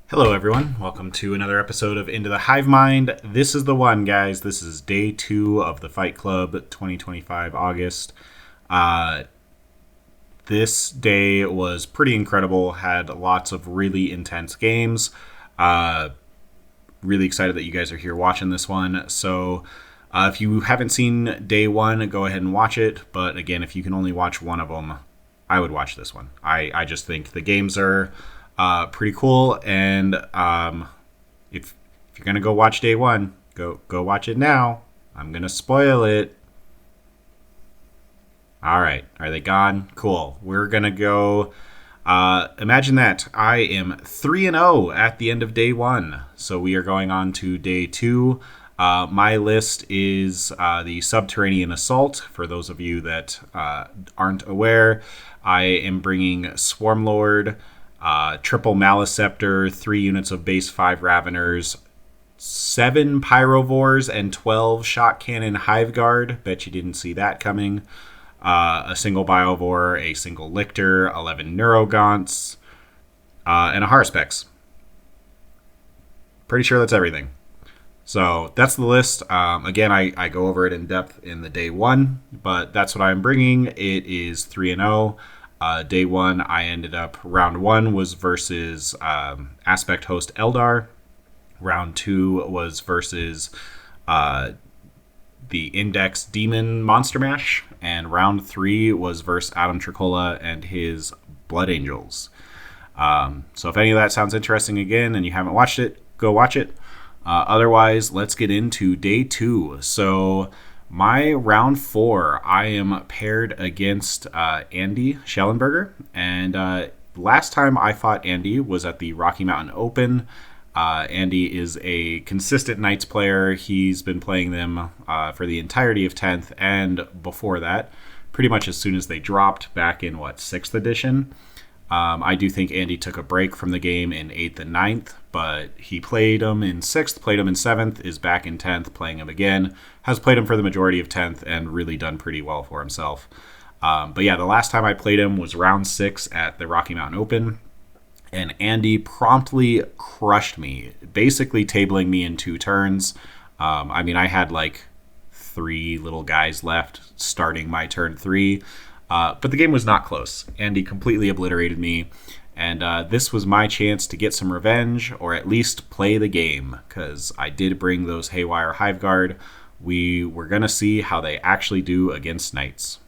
Hello, everyone. Welcome to another episode of Into the Hive Mind. This is the one, guys. This is day 2 of the Fight Club 2025 August. This day was pretty incredible. Had lots of really intense games. Really excited that you guys are here watching this one. So if you haven't seen day 1, go ahead and watch it. But again, if you can only watch one of them, I would watch this one. I just think the games are pretty cool, and if you're gonna go watch day 1, go watch it now. I'm gonna spoil it. All right, are they gone? Cool. We're gonna go. Imagine that I am 3-0 at the end of day 1, so we are going on to day 2. My list is the Subterranean Assault. For those of you that aren't aware, I am bringing Swarmlord, triple Maliceptor, 3 units of base 5 Raveners, 7 Pyrovores, and 12 Shot Cannon Hive Guard. Bet you didn't see that coming. A single Biovore, a single Lictor, 11 Neurogaunts, and a Haruspex. Pretty sure that's everything. So that's the list. Again, I go over it in depth in the day 1, but that's what I'm bringing. It is 3-0. Day 1, I ended up, round 1 was versus Aspect Host Eldar. Round 2 was versus the Index Demon Monster Mash. And round 3 was versus Adam Tricola and his Blood Angels. So if any of that sounds interesting again and you haven't watched it, go watch it. Otherwise, let's get into day 2. So my round 4, I am paired against Andy Schellenberger. And last time I fought Andy was at the Rocky Mountain Open. Andy is a consistent Knights player. He's been playing them for the entirety of 10th, and before that, pretty much as soon as they dropped back in, 6th edition. I do think Andy took a break from the game in 8th and 9th, but he played him in 6th, played him in 7th, is back in 10th, playing him again, has played him for the majority of 10th, and really done pretty well for himself. But yeah, the last time I played him was round 6 at the Rocky Mountain Open, and Andy promptly crushed me, basically tabling me in 2 turns. I had 3 little guys left starting my turn 3. But the game was not close. Andy completely obliterated me, and this was my chance to get some revenge, or at least play the game, because I did bring those Haywire Hive Guard. We were going to see how they actually do against Knights.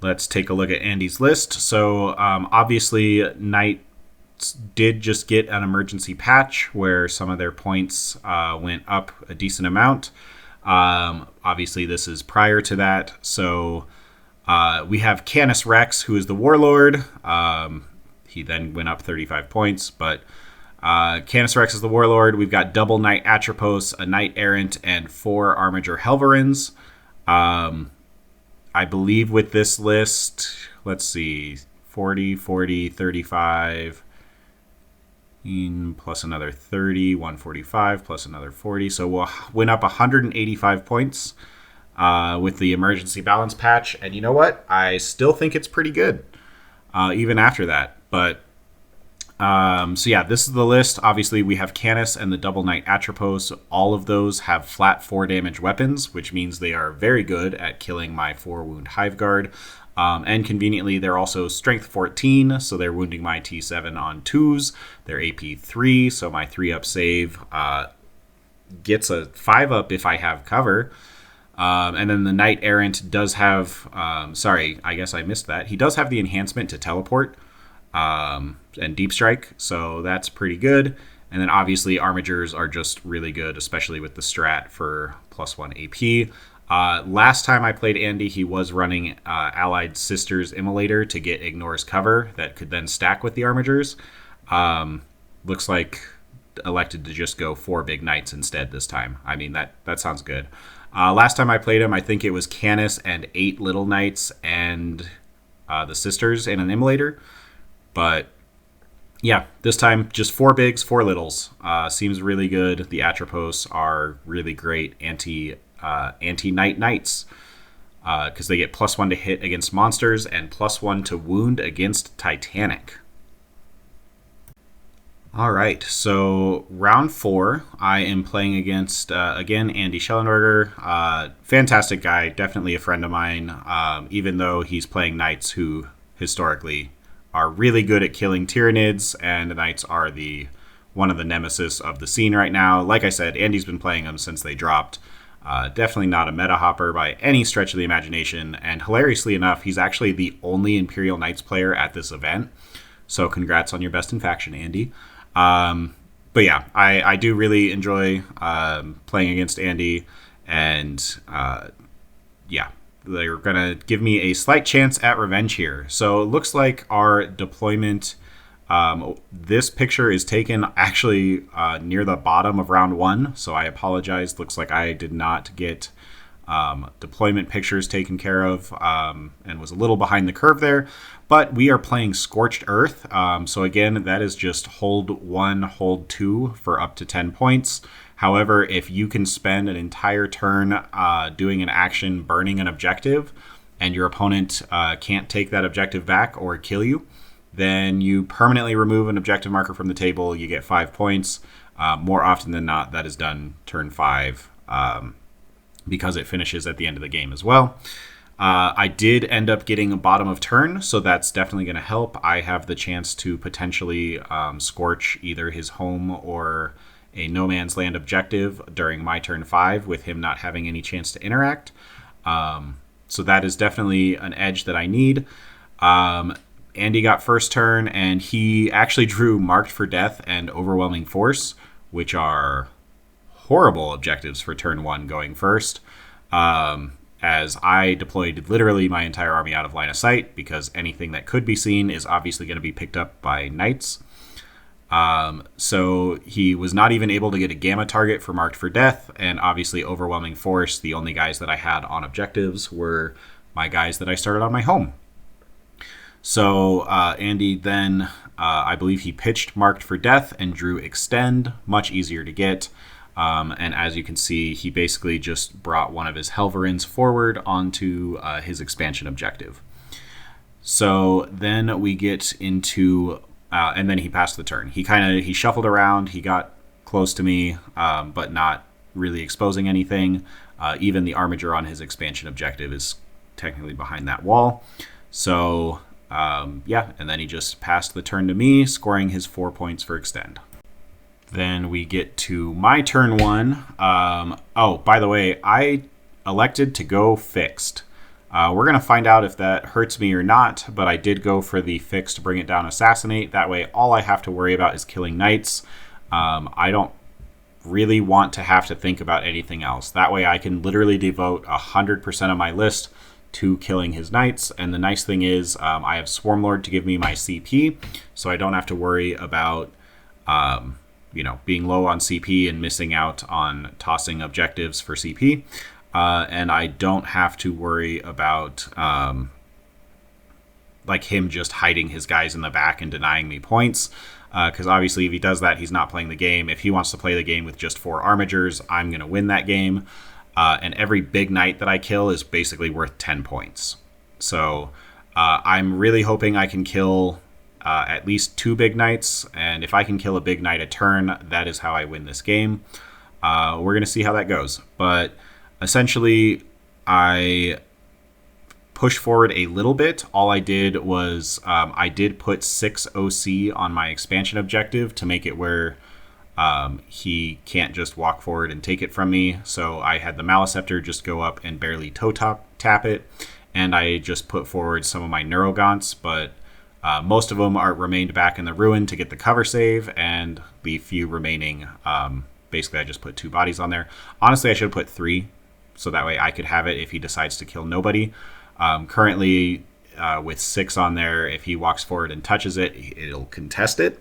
Let's take a look at Andy's list. So, obviously, Knights did just get an emergency patch where some of their points went up a decent amount. Obviously, this is prior to that, so we have Canis Rex, who is the Warlord. He then went up 35 points, but Canis Rex is the Warlord. We've got double Knight Atropos, a Knight Errant, and 4 Armiger Helverins. I believe with this list, let's see, 40, 40, 35, plus another 30, 145, plus another 40. So we'll win up 185 points. With the emergency balance patch, and you know what? I still think it's pretty good, even after that. But so yeah, this is the list. Obviously, we have Canis and the double Knight Atropos. All of those have flat 4 damage weapons, which means they are very good at killing my 4 wound Hive Guard. And conveniently, they're also strength 14, so they're wounding my T7 on 2s. They're AP 3, so my 3-up save gets a 5-up if I have cover. And then the Knight Errant does have, sorry, I guess I missed that. He does have the enhancement to teleport and deep strike, so that's pretty good. And then obviously Armigers are just really good, especially with the strat for +1 AP. Last time I played Andy, he was running Allied Sisters Immolator to get Ignore's cover that could then stack with the Armigers. Looks like elected to just go 4 big Knights instead this time. I mean, that sounds good. Last time I played him, I think it was Canis and 8 Little Knights and the Sisters and an Immolator. But yeah, this time just 4 bigs, 4 littles. Seems really good. The Atropos are really great anti-Knight Knights because they get +1 to hit against monsters and +1 to wound against Titanic. All right, so round 4, I am playing against, again, Andy Schellenberger. Fantastic guy, definitely a friend of mine, even though he's playing knights who historically are really good at killing Tyranids, and the knights are one of the nemesis of the scene right now. Like I said, Andy's been playing them since they dropped. Definitely not a meta hopper by any stretch of the imagination, and hilariously enough, he's actually the only Imperial Knights player at this event. So congrats on your best in faction, Andy. But yeah, I do really enjoy playing against Andy, and yeah, they're going to give me a slight chance at revenge here. So it looks like our deployment, this picture is taken actually near the bottom of round 1, so I apologize. Looks like I did not get deployment pictures taken care of, and was a little behind the curve there. But we are playing Scorched Earth. So again, that is just hold 1, hold 2 for up to 10 points. However, if you can spend an entire turn doing an action burning an objective, and your opponent can't take that objective back or kill you, then you permanently remove an objective marker from the table. You get 5 points. More often than not, that is done turn 5. Because it finishes at the end of the game as well. I did end up getting a bottom of turn, so that's definitely going to help. I have the chance to potentially scorch either his home or a no man's land objective during my turn 5 with him not having any chance to interact. So that is definitely an edge that I need. Andy got first turn, and he actually drew Marked for Death and Overwhelming Force, which are horrible objectives for turn 1 going first, as I deployed literally my entire army out of line of sight, because anything that could be seen is obviously going to be picked up by knights. So he was not even able to get a gamma target for Marked for Death, and obviously Overwhelming Force, the only guys that I had on objectives were my guys that I started on my home. So Andy then, I believe he pitched Marked for Death and drew Extend, much easier to get. And as you can see, he basically just brought one of his Helverins forward onto his expansion objective. So then we get into, and then he passed the turn. He shuffled around, he got close to me, but not really exposing anything. Even the armature on his expansion objective is technically behind that wall. So yeah, and then he just passed the turn to me, scoring his 4 points for Extend. Then we get to my turn 1. Oh, by the way, I elected to go fixed. We're going to find out if that hurts me or not, but I did go for the fixed Bring It Down Assassinate. That way, all I have to worry about is killing knights. I don't really want to have to think about anything else. That way, I can literally devote 100% of my list to killing his knights. And the nice thing is, I have Swarmlord to give me my CP, so I don't have to worry about being low on CP and missing out on tossing objectives for CP. And I don't have to worry about him just hiding his guys in the back and denying me points. Because obviously if he does that, he's not playing the game. If he wants to play the game with just 4 armatures, I'm going to win that game. And every big knight that I kill is basically worth 10 points. So I'm really hoping I can kill at least 2 big knights, and if I can kill a big knight a turn, that is how I win this game. We're going to see how that goes. But essentially, I pushed forward a little bit. All I did was I did put 6 OC on my expansion objective to make it where he can't just walk forward and take it from me. So I had the Maliceptor just go up and barely toe tap it, and I just put forward some of my Neurogaunts, but most of them remained back in the ruin to get the cover save, and the few remaining, basically I just put 2 bodies on there. Honestly, I should have put 3, so that way I could have it if he decides to kill nobody. Currently, with 6 on there, if he walks forward and touches it, it'll contest it.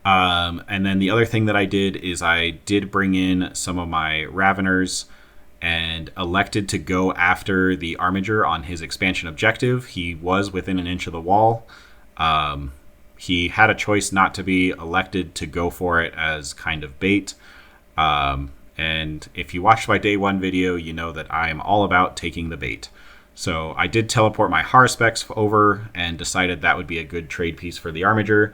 And then the other thing that I did is I did bring in some of my Raveners and elected to go after the armature on his expansion objective. He was within an inch of the wall. He had a choice not to be elected to go for it as kind of bait. And if you watched my day 1 video, you know that I am all about taking the bait. So I did teleport my Harspecs over and decided that would be a good trade piece for the armature.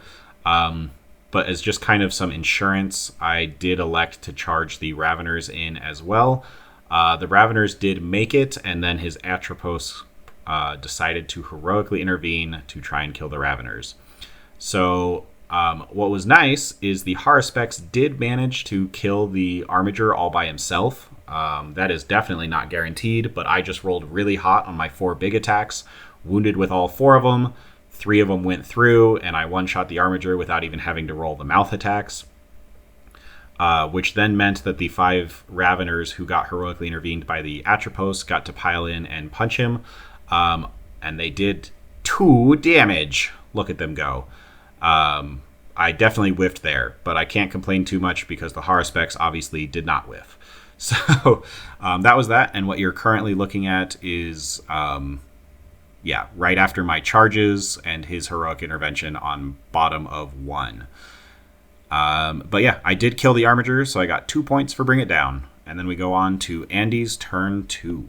but as just kind of some insurance, I did elect to charge the Raveners in as well. The Raveners did make it, and then his Atropos decided to heroically intervene to try and kill the Raveners. So what was nice is the Haruspex did manage to kill the Armiger all by himself. That is definitely not guaranteed, but I just rolled really hot on my 4 big attacks, wounded with all 4 of them. 3 of them went through, and I one-shot the Armiger without even having to roll the mouth attacks, which then meant that the 5 Raveners who got heroically intervened by the Atropos got to pile in and punch him, and they did 2 damage. Look at them go. I definitely whiffed there, but I can't complain too much because the Haruspex obviously did not whiff. So that was that, and what you're currently looking at is... right after my charges and his heroic intervention on bottom of 1. But yeah, I did kill the Armiger, so I got 2 points for Bring It Down. And then we go on to Andy's turn 2.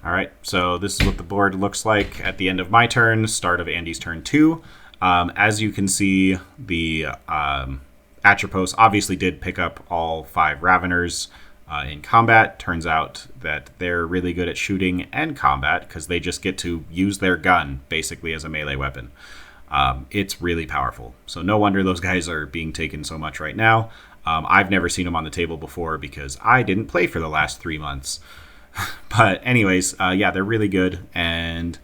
Alright, so this is what the board looks like at the end of my turn, start of Andy's turn 2. As you can see, the Atropos obviously did pick up all 5 Raveners in combat. Turns out that they're really good at shooting and combat because they just get to use their gun basically as a melee weapon. It's really powerful. So no wonder those guys are being taken so much right now. I've never seen them on the table before because I didn't play for the last 3 months. But anyways, they're really good. And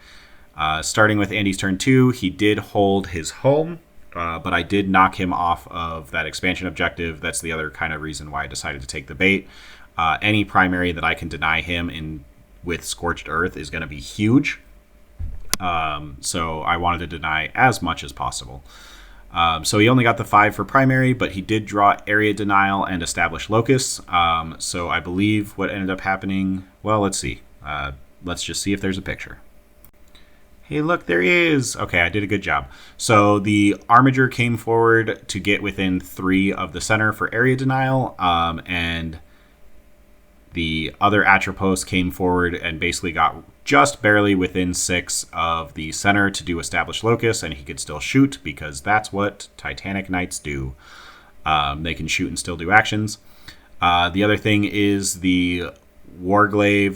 starting with Andy's turn 2, he did hold his home. But I did knock him off of that expansion objective. That's the other kind of reason why I decided to take the bait. Any primary that I can deny him with Scorched Earth is going to be huge. So I wanted to deny as much as possible. So he only got the 5 for primary, but he did draw Area Denial and Establish Locus. So I believe what ended up happening... Well, let's see. Let's just see if there's a picture. Hey, look, there he is. Okay, I did a good job. So the Armiger came forward to get within 3 of the center for area denial, and the other Atropos came forward and basically got just barely within 6 of the center to do Establish Locus, and he could still shoot because that's what Titanic Knights do. They can shoot and still do actions. The other thing is the Warglaive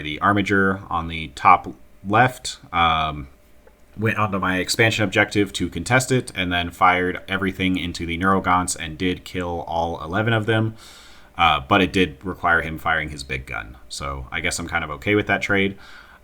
the Armiger on the top left went onto my expansion objective to contest it and then fired everything into the Neurogaunts and did kill all 11 of them, but it did require him firing his big gun, so I guess I'm kind of okay with that trade.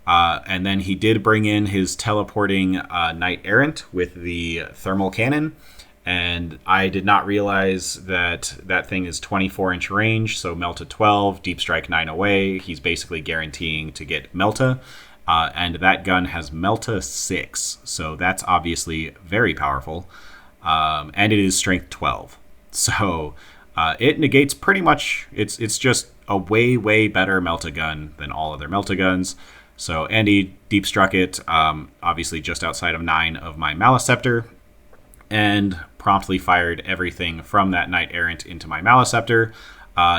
And then he did bring in his teleporting Knight Errant with the thermal cannon, and I did not realize that that thing is 24-inch range, so Melta 12, Deep Strike 9 away. He's basically guaranteeing to get Melta. And that gun has Melta 6, so that's obviously very powerful. And it is Strength 12. So it negates pretty much, it's just a way, way better Melta gun than all other Melta guns. So Andy deep struck it, obviously just outside of 9 of my Maliceptor, and promptly fired everything from that Knight Errant into my Maliceptor.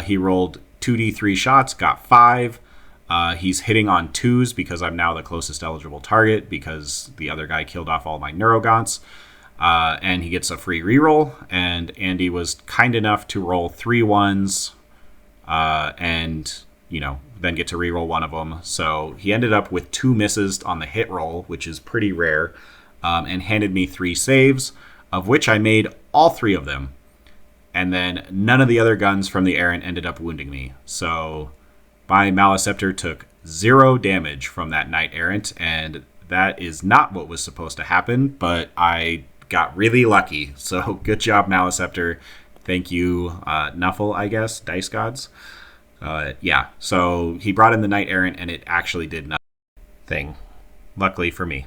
He rolled 2d3 shots, got 5. He's hitting on 2s because I'm now the closest eligible target because the other guy killed off all my Neurogaunts. And he gets a free reroll. And Andy was kind enough to roll 3 1s and, then get to reroll one of them. So he ended up with 2 misses on the hit roll, which is pretty rare, and handed me 3 saves, of which I made all 3 of them. And then none of the other guns from the Errant ended up wounding me. So my Maliceptor took 0 damage from that Knight Errant, and that is not what was supposed to happen, but I got really lucky. So good job, Maliceptor. Thank you, Nuffle, I guess, Dice Gods. So he brought in the Knight Errant, and it actually did nothing, luckily for me.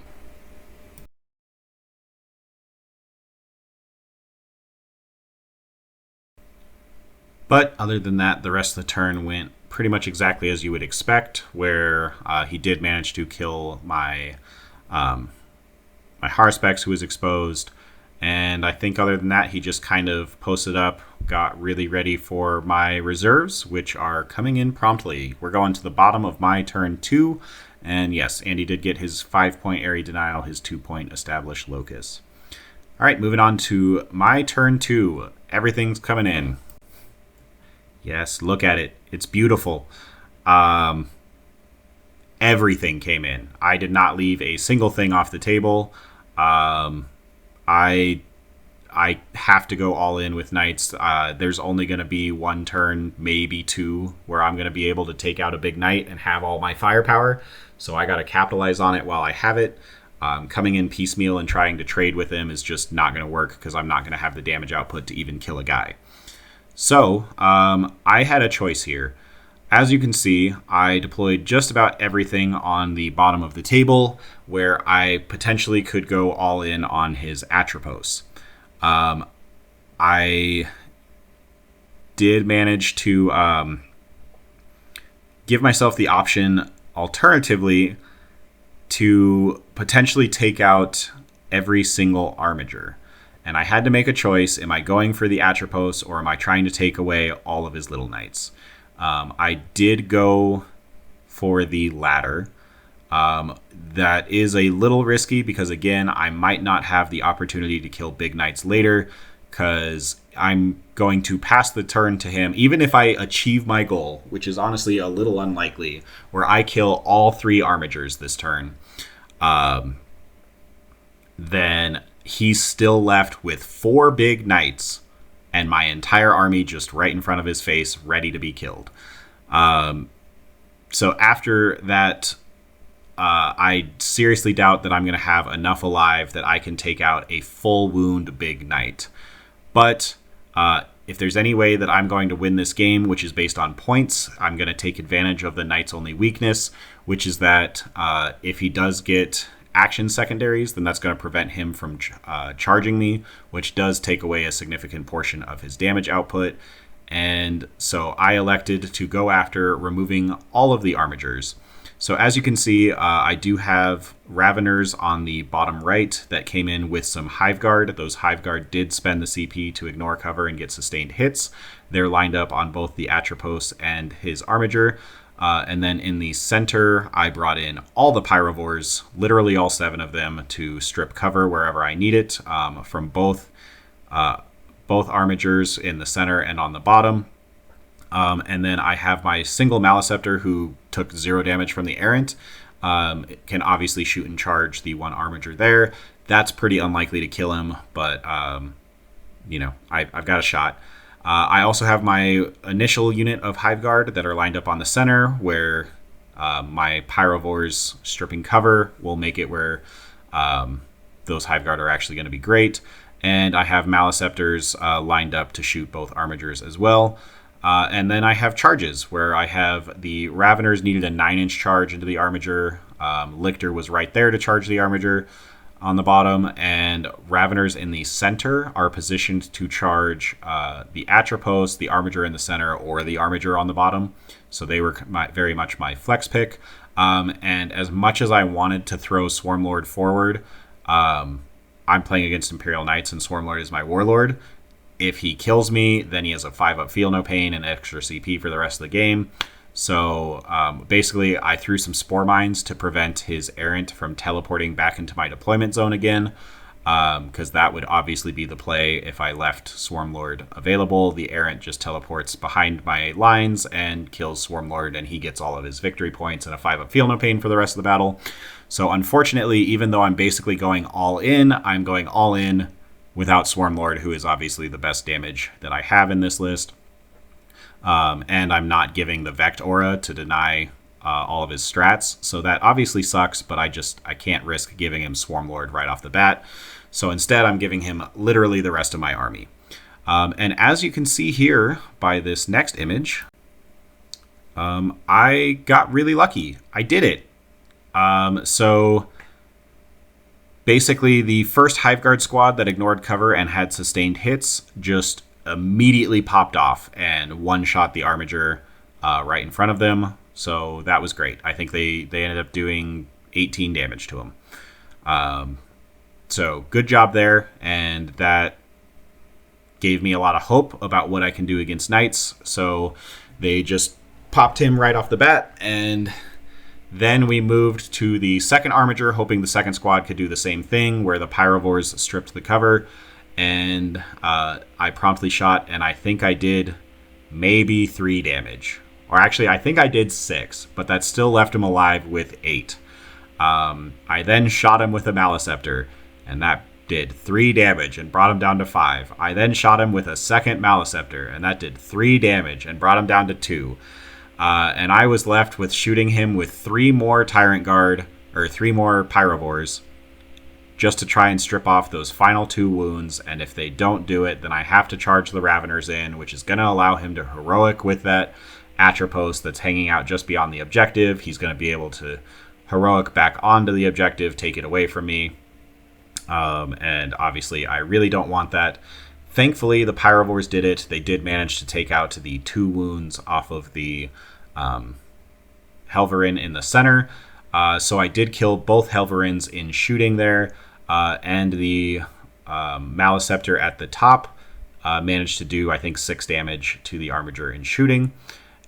But other than that, the rest of the turn went pretty much exactly as you would expect, where he did manage to kill my Haruspex, who was exposed. And I think other than that, he just kind of posted up, got really ready for my reserves, which are coming in promptly. We're going to the bottom of my turn 2. And yes, Andy did get his 5-point area denial, his 2-point established locus. All right, moving on to my turn 2. Everything's coming in. Yes, look at it. It's beautiful. Everything came in. I did not leave a single thing off the table. I have to go all in with knights. There's only going to be one turn, maybe two, where I'm going to be able to take out a big knight and have all my firepower. So I got to capitalize on it while I have it. Coming in piecemeal and trying to trade with him is just not going to work because I'm not going to have the damage output to even kill a guy. So I had a choice here. As you can see, I deployed just about everything on the bottom of the table where I potentially could go all in on his Atropos. I did manage to give myself the option, alternatively, to potentially take out every single Armiger. And I had to make a choice. Am I going for the Atropos or am I trying to take away all of his little knights? I did go for the latter. That is a little risky because, again, I might not have the opportunity to kill big knights later because I'm going to pass the turn to him, even if I achieve my goal, which is honestly a little unlikely, where I kill all 3 Armigers this turn. Then he's still left with 4 big knights and my entire army just right in front of his face, ready to be killed. So after that, I seriously doubt that I'm going to have enough alive that I can take out a full wound big knight. But if there's any way that I'm going to win this game, which is based on points, I'm going to take advantage of the knight's only weakness, which is that if he does get action secondaries, then that's going to prevent him from charging me, which does take away a significant portion of his damage output. And so I elected to go after removing all of the Armigers. So as you can see, I do have Raveners on the bottom right that came in with some Hive Guard. Those Hive Guard did spend the CP to ignore cover and get sustained hits. They're lined up on both the Atropos and his Armiger. And then in the center, I brought in all the Pyrovores, literally all 7 of them, to strip cover wherever I need it, from both Armigers in the center and on the bottom. And then I have my single Maleceptor who took 0 damage from the Errant. It can obviously shoot and charge the 1 Armiger there. That's pretty unlikely to kill him, but I've got a shot. I also have my initial unit of Hive Guard that are lined up on the center where my Pyrovores stripping cover will make it where those Hive Guard are actually going to be great. And I have Maleceptors lined up to shoot both Armigers as well. And then I have charges where I have the Raveners needed a 9-inch charge into the Armiger. Lictor was right there to charge the Armiger on the bottom, and Raveners in the center are positioned to charge the Atropos, the Armiger in the center, or the Armiger on the bottom. So they were very much my flex pick. And as much as I wanted to throw Swarmlord forward, I'm playing against Imperial Knights, and Swarmlord is my Warlord. If he kills me, then he has a 5-up Feel No Pain and extra CP for the rest of the game. So basically, I threw some Spore Mines to prevent his Errant from teleporting back into my deployment zone again, because that would obviously be the play if I left Swarmlord available. The Errant just teleports behind my lines and kills Swarmlord, and he gets all of his victory points and a 5-up Feel No Pain for the rest of the battle. So unfortunately, even though I'm basically going all in, I'm going all in without Swarmlord, who is obviously the best damage that I have in this list. And I'm not giving the Vect Aura to deny all of his strats. So that obviously sucks, but I can't risk giving him Swarmlord right off the bat. So instead, I'm giving him literally the rest of my army. And as you can see here by this next image, I got really lucky. I did it. So basically, the first Hive Guard squad that ignored cover and had sustained hits just immediately popped off and one-shot the Armiger right in front of them. So that was great. I think they ended up doing 18 damage to him. So good job there, and that gave me a lot of hope about what I can do against Knights. So they just popped him right off the bat, and Then we moved to the second armiger, hoping the second squad could do the same thing, where the pyrovores stripped the cover. And I promptly shot, and I think I did maybe 3 damage. Or actually, I think I did 6, but that still left him alive with 8. I then shot him with a Maliceptor, and that did 3 damage and brought him down to 5. I then shot him with a second Maliceptor, and that did 3 damage and brought him down to 2. And I was left with shooting him with 3 more Tyrant Guard, or 3 more Pyrovores, just to try and strip off those final 2 wounds. And if they don't do it, then I have to charge the Raveners in, which is going to allow him to heroic with that Atropos that's hanging out just beyond the objective. He's going to be able to heroic back onto the objective, take it away from me. And obviously, I really don't want that. Thankfully, the Pyrovores did it. They did manage to take out the 2 wounds off of the Helverin in the center. So I did kill both Helverins in shooting there. And the Maliceptor at the top managed to do, I think, 6 damage to the Armiger in shooting.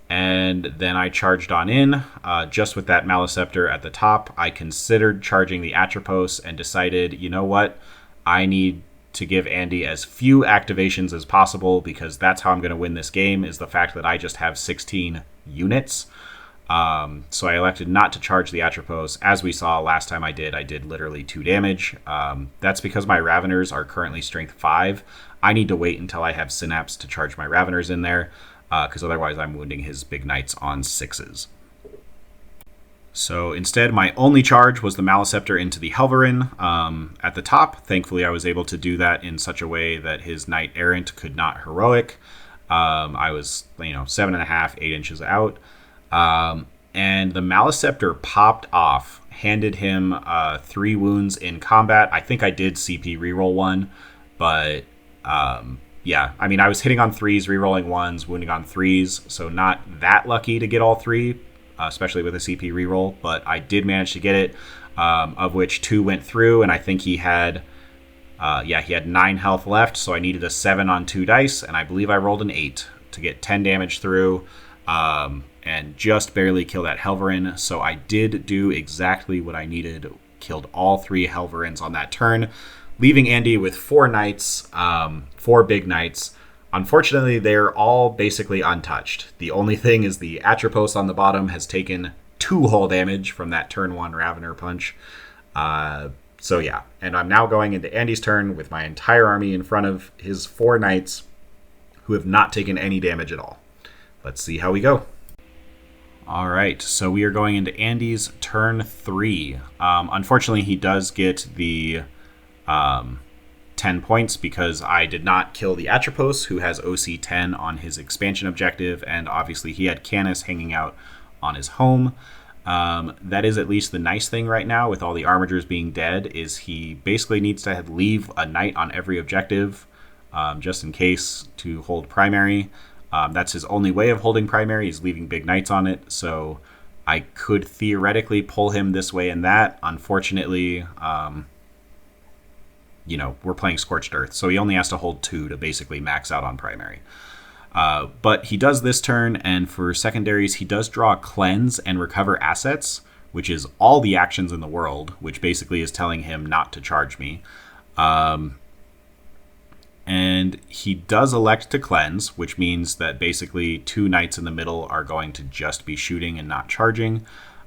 And then I charged on in, just with that Maliceptor at the top. I considered charging the Atropos and decided, you know what? I need to give Andy as few activations as possible, because that's how I'm going to win this game, is the fact that I just have 16 units. So I elected not to charge the Atropos. As we saw last time I did literally 2 damage. That's because my Raveners are currently strength 5. I need to wait until I have Synapse to charge my Raveners in there, because otherwise I'm wounding his big knights on 6s. So instead, my only charge was the Maliceptor into the Helverin at the top. Thankfully, I was able to do that in such a way that his Knight Errant could not heroic. I was, 7.5, 8 inches out. And the Maliceptor popped off, handed him 3 wounds in combat. I think I did CP reroll 1, but yeah, I mean, I was hitting on 3s, rerolling 1s, wounding on 3s, so not that lucky to get all 3. Especially with a CP reroll, but I did manage to get it, of which 2 went through, and I think he had 9 health left, so I needed a 7 on 2 dice, and I believe I rolled an 8 to get 10 damage through, and just barely kill that Helverin. So I did do exactly what I needed, killed all 3 Helverins on that turn, leaving Andy with 4 knights, 4 big knights. Unfortunately, they're all basically untouched. The only thing is the Atropos on the bottom has taken 2 hull damage from that turn 1 Ravener punch. So yeah, and I'm now going into Andy's turn with my entire army in front of his 4 knights who have not taken any damage at all. Let's see how we go. All right, so we are going into Andy's turn 3. Unfortunately, he does get the 10 points because I did not kill the Atropos, who has OC 10 on his expansion objective, and obviously he had Canis hanging out on his home. That is at least the nice thing right now with all the Armigers being dead, is he basically needs to leave a knight on every objective, just in case, to hold primary. That's his only way of holding primary, is leaving big knights on it, so I could theoretically pull him this way and that. Unfortunately, we're playing Scorched Earth, so he only has to hold 2 to basically max out on primary. But he does this turn, and for secondaries, he does draw Cleanse and Recover Assets, which is all the actions in the world, which basically is telling him not to charge me. And he does elect to Cleanse, which means that basically 2 knights in the middle are going to just be shooting and not charging.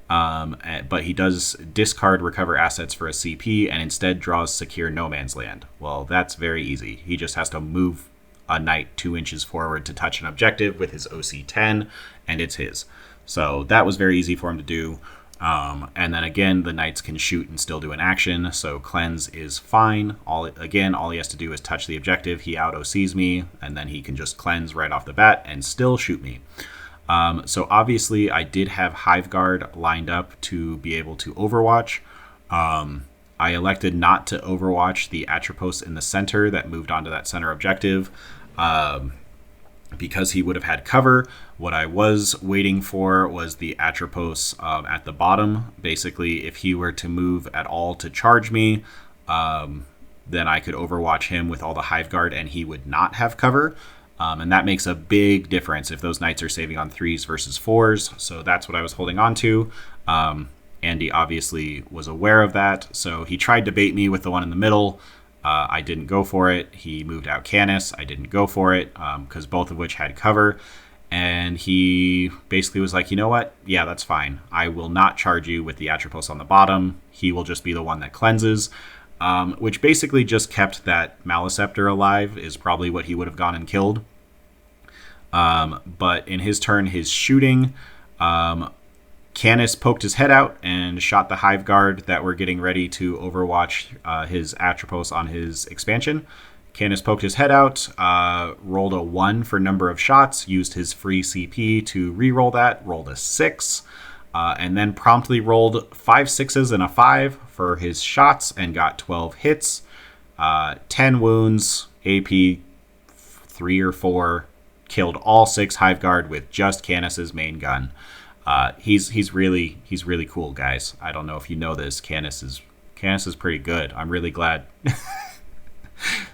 But he does discard Recover Assets for a CP and instead draws Secure No Man's Land. Well, that's very easy. He just has to move a knight 2 inches forward to touch an objective with his OC 10, and it's his. So that was very easy for him to do. And then again, the knights can shoot and still do an action, so Cleanse is fine. All he has to do is touch the objective. He out OCs me, and then he can just Cleanse right off the bat and still shoot me. So obviously I did have Hiveguard lined up to be able to Overwatch. I elected not to Overwatch the Atropos in the center that moved onto that center objective, because he would have had cover. What I was waiting for was the Atropos at the bottom. Basically, if he were to move at all to charge me, then I could Overwatch him with all the Hiveguard and he would not have cover. And that makes a big difference if those knights are saving on 3s versus 4s. So that's what I was holding on to. Andy obviously was aware of that, so he tried to bait me with the one in the middle. I didn't go for it. He moved out Canis. I didn't go for it because both of which had cover. And he basically was like, you know what? Yeah, that's fine. I will not charge you with the Atropos on the bottom. He will just be the one that cleanses, which basically just kept that Maleceptor alive is probably what he would have gone and killed. But in his turn, his shooting, Canis poked his head out and shot the Hive Guard that were getting ready to overwatch his Atropos on his expansion. Canis poked his head out, rolled a 1 for number of shots, used his free CP to re-roll that, rolled a 6, and then promptly rolled 5 6s and a 5 for his shots and got 12 hits, 10 wounds, AP 3 or 4, killed all 6 Hive Guard with just Canis's main gun. He's really cool, guys. I don't know if you know this. Canis is pretty good. I'm really glad.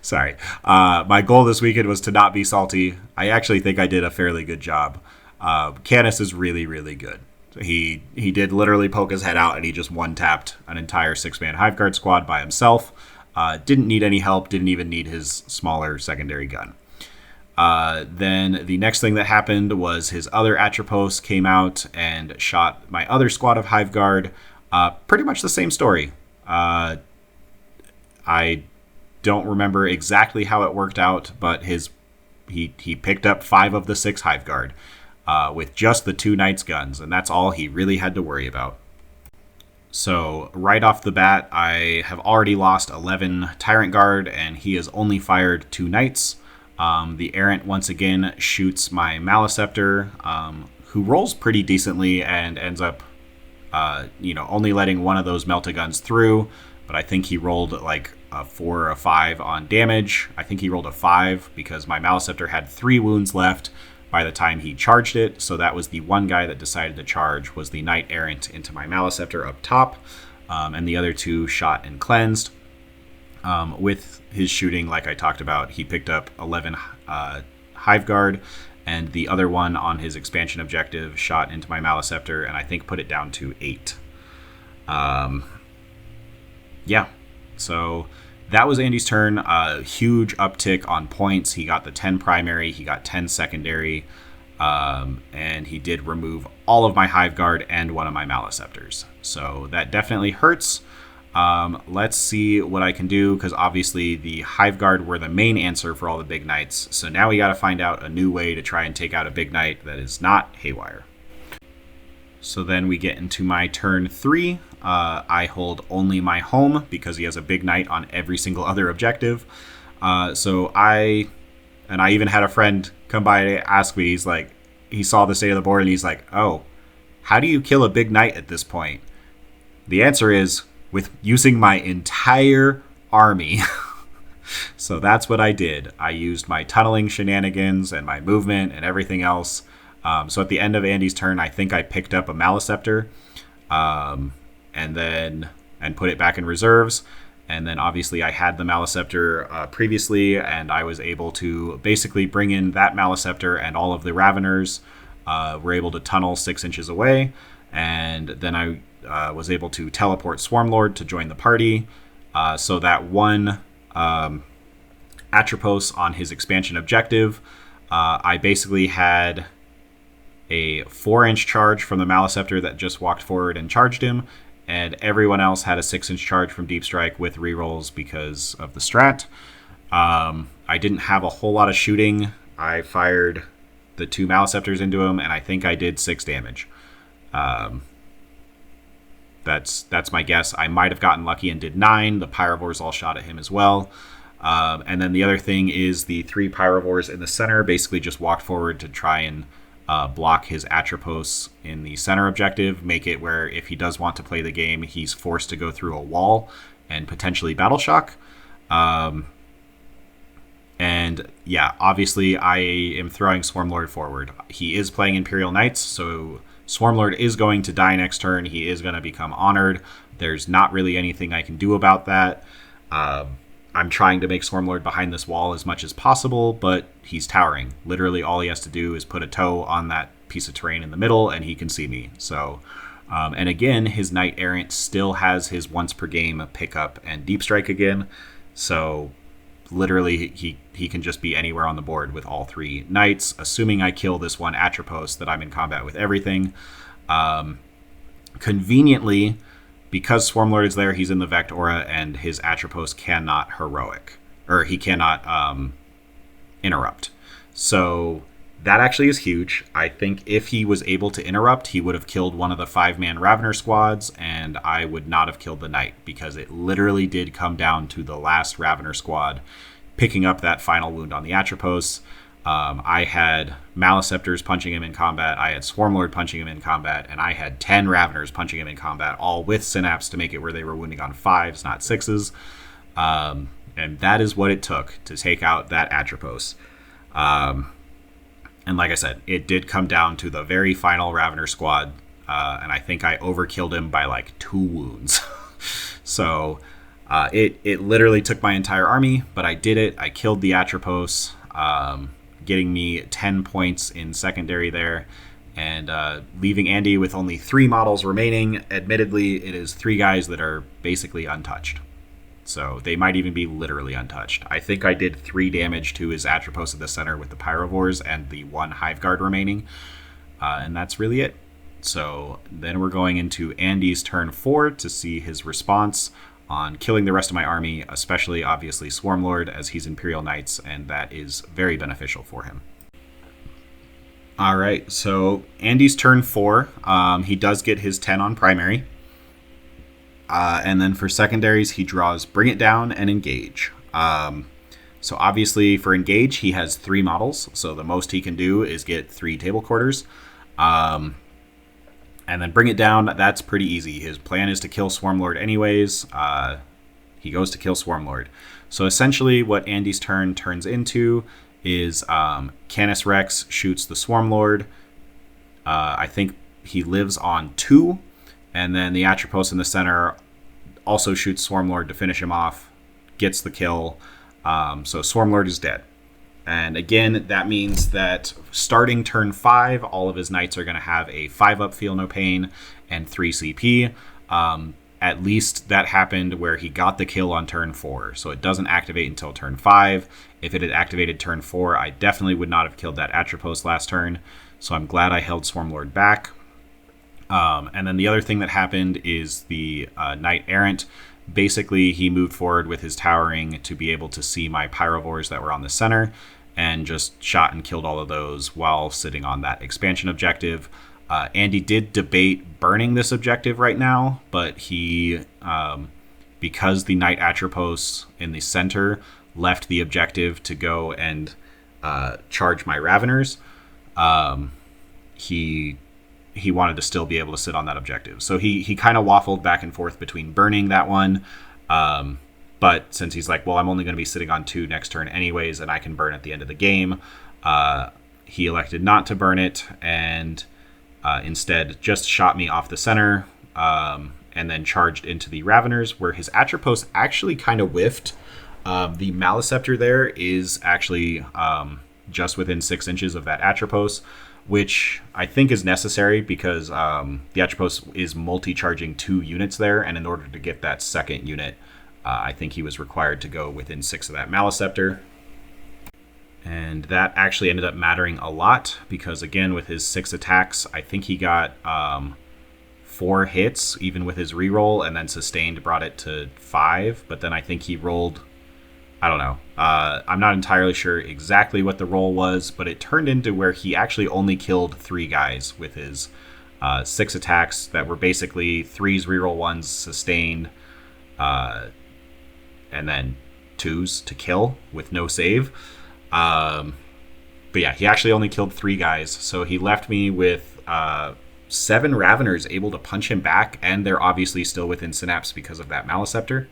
Sorry. My goal this weekend was to not be salty. I actually think I did a fairly good job. Canis is really, really good. He did literally poke his head out and he just one-tapped an entire 6-man Hive Guard squad by himself. Didn't need any help. Didn't even need his smaller secondary gun. Then the next thing that happened was his other Atropos came out and shot my other squad of Hive Guard. Pretty much the same story. I don't remember exactly how it worked out, but he picked up 5 of the 6 Hive Guard with just the 2 Knights guns, and that's all he really had to worry about. So right off the bat, I have already lost 11 Tyrant Guard, and he has only fired 2 Knights. The Errant once again shoots my Maleceptor, who rolls pretty decently and ends up, only letting one of those Meltaguns through. But I think he rolled like a 4 or a 5 on damage. I think he rolled a 5 because my Maleceptor had 3 wounds left by the time he charged it. So that was the one guy that decided to charge was the Knight Errant into my Maleceptor up top, and the other 2 shot and cleansed. With his shooting, like I talked about, he picked up 11 Hive Guard, and the other one on his expansion objective shot into my Maleceptor, and I think put it down to 8. So that was Andy's turn. Huge uptick on points. He got the 10 primary, he got 10 secondary, and he did remove all of my Hive Guard and one of my Maleceptors. So that definitely hurts. Let's see what I can do, because obviously the Hive Guard were the main answer for all the big knights. So now we got to find out a new way to try and take out a big knight that is not Haywire. So then we get into my turn 3. I hold only my home because he has a big knight on every single other objective. So I even had a friend come by to ask me, he's like, he saw the state of the board and he's like, oh, how do you kill a big knight at this point? The answer is with using my entire army. So that's what I did. I used my tunneling shenanigans and my movement and everything else. So at the end of Andy's turn, I think I picked up a Maleceptor and put it back in reserves. And then obviously I had the Maleceptor previously, and I was able to basically bring in that Maleceptor, and all of the Raveners were able to tunnel 6 inches away. And then I was able to teleport Swarmlord to join the party. So that one Atropos on his expansion objective, I basically had a 4-inch charge from the Maleceptor that just walked forward and charged him, and everyone else had a 6-inch charge from Deep Strike with rerolls because of the strat. I didn't have a whole lot of shooting. I fired the 2 Maleceptors into him, and I think I did 6 damage. That's my guess. I might have gotten lucky and did 9. The Pyrovores all shot at him as well. And then the other thing is the 3 Pyrovores in the center basically just walked forward to try and block his Atropos in the center objective, make it where if he does want to play the game, he's forced to go through a wall and potentially Battle Shock. And yeah, obviously I am throwing Swarmlord forward. He is playing Imperial Knights, so Swarmlord is going to die next turn. He is going to become honored. There's not really anything I can do about that. I'm trying to make Swarmlord behind this wall as much as possible, but he's towering. Literally, all he has to do is put a toe on that piece of terrain in the middle, and he can see me. So, and again, his Knight Errant still has his once per game pickup and deep strike again. So, literally, he can just be anywhere on the board with all three knights, assuming I kill this one Atropos that I'm in combat with everything. Conveniently, because Swarmlord is there, he's in the Vect Aura, and his Atropos cannot heroic, or he cannot interrupt. So that actually is huge. I think if he was able to interrupt, he would have killed one of the 5-man Ravener squads, and I would not have killed the Knight, because it literally did come down to the last Ravener squad picking up that final wound on the Atropos. I had Maliceptors punching him in combat, I had Swarmlord punching him in combat, and I had 10 Raveners punching him in combat, all with Synapse to make it where they were wounding on 5s, not 6s. And that is what it took to take out that Atropos. And like I said, it did come down to the very final Ravener squad, and I think I overkilled him by like 2 wounds. So it literally took my entire army, but I did it. I killed the Atropos, getting me 10 points in secondary there, and leaving Andy with only 3 models remaining. Admittedly, it is 3 guys that are basically untouched. So they might even be literally untouched. I think I did 3 damage to his Atropos at the center with the Pyrovores and the 1 Hive Guard remaining. And that's really it. So then we're going into Andy's turn 4 to see his response on killing the rest of my army, especially obviously Swarmlord, as he's Imperial Knights, and that is very beneficial for him. All right, so Andy's turn 4, he does get his 10 on primary. And then for secondaries, he draws Bring It Down and Engage. So obviously for Engage, he has 3 models, so the most he can do is get 3 table quarters. And then Bring It Down, that's pretty easy. His plan is to kill Swarmlord anyways. He goes to kill Swarmlord. So essentially what Andy's turn turns into is Canis Rex shoots the Swarmlord. I think he lives on 2. And then the Atropos in the center also shoots Swarmlord to finish him off, gets the kill. So Swarmlord is dead. And again, that means that starting turn 5, all of his knights are going to have a 5-up Feel No Pain and 3 CP. At least that happened where he got the kill on turn 4. So it doesn't activate until turn 5. If it had activated turn 4, I definitely would not have killed that Atropos last turn. So I'm glad I held Swarmlord back. And then the other thing that happened is the Knight Errant. Basically, he moved forward with his towering to be able to see my Pyrovores that were on the center, and just shot and killed all of those while sitting on that expansion objective. Andy did debate burning this objective right now, but he, because the Knight Atropos in the center left the objective to go and charge my Raveners, he wanted to still be able to sit on that objective. So he kind of waffled back and forth between burning that one. But since he's like, well, I'm only going to be sitting on 2 next turn anyways, and I can burn at the end of the game, he elected not to burn it, and instead just shot me off the center, and then charged into the Raveners, where his Atropos actually kind of whiffed. The Maliceptor there is actually just within 6 inches of that Atropos, which I think is necessary because the Atropos is multi-charging 2 units there, and in order to get that second unit, I think he was required to go within 6 of that Maliceptor. And that actually ended up mattering a lot because, again, with his 6 attacks, I think he got 4 hits, even with his reroll, and then sustained brought it to 5. But then I think he rolled, I don't know. I'm not entirely sure exactly what the roll was, but it turned into where he actually only killed 3 guys with his 6 attacks that were basically 3s, reroll 1s, sustained, and then 2s to kill with no save. But yeah, he actually only killed 3 guys, so he left me with 7 Raveners able to punch him back, and they're obviously still within Synapse because of that Maliceptor.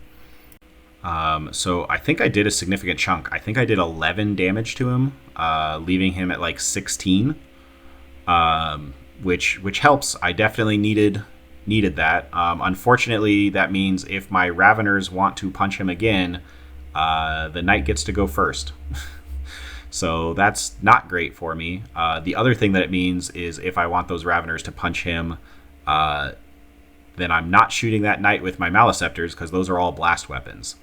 So I think I did a significant chunk. I think I did 11 damage to him, leaving him at like 16, which helps. I definitely needed that. Unfortunately, that means if my Raveners want to punch him again, the knight gets to go first. So that's not great for me. The other thing that it means is if I want those Raveners to punch him, then I'm not shooting that knight with my Maleceptors because those are all blast weapons.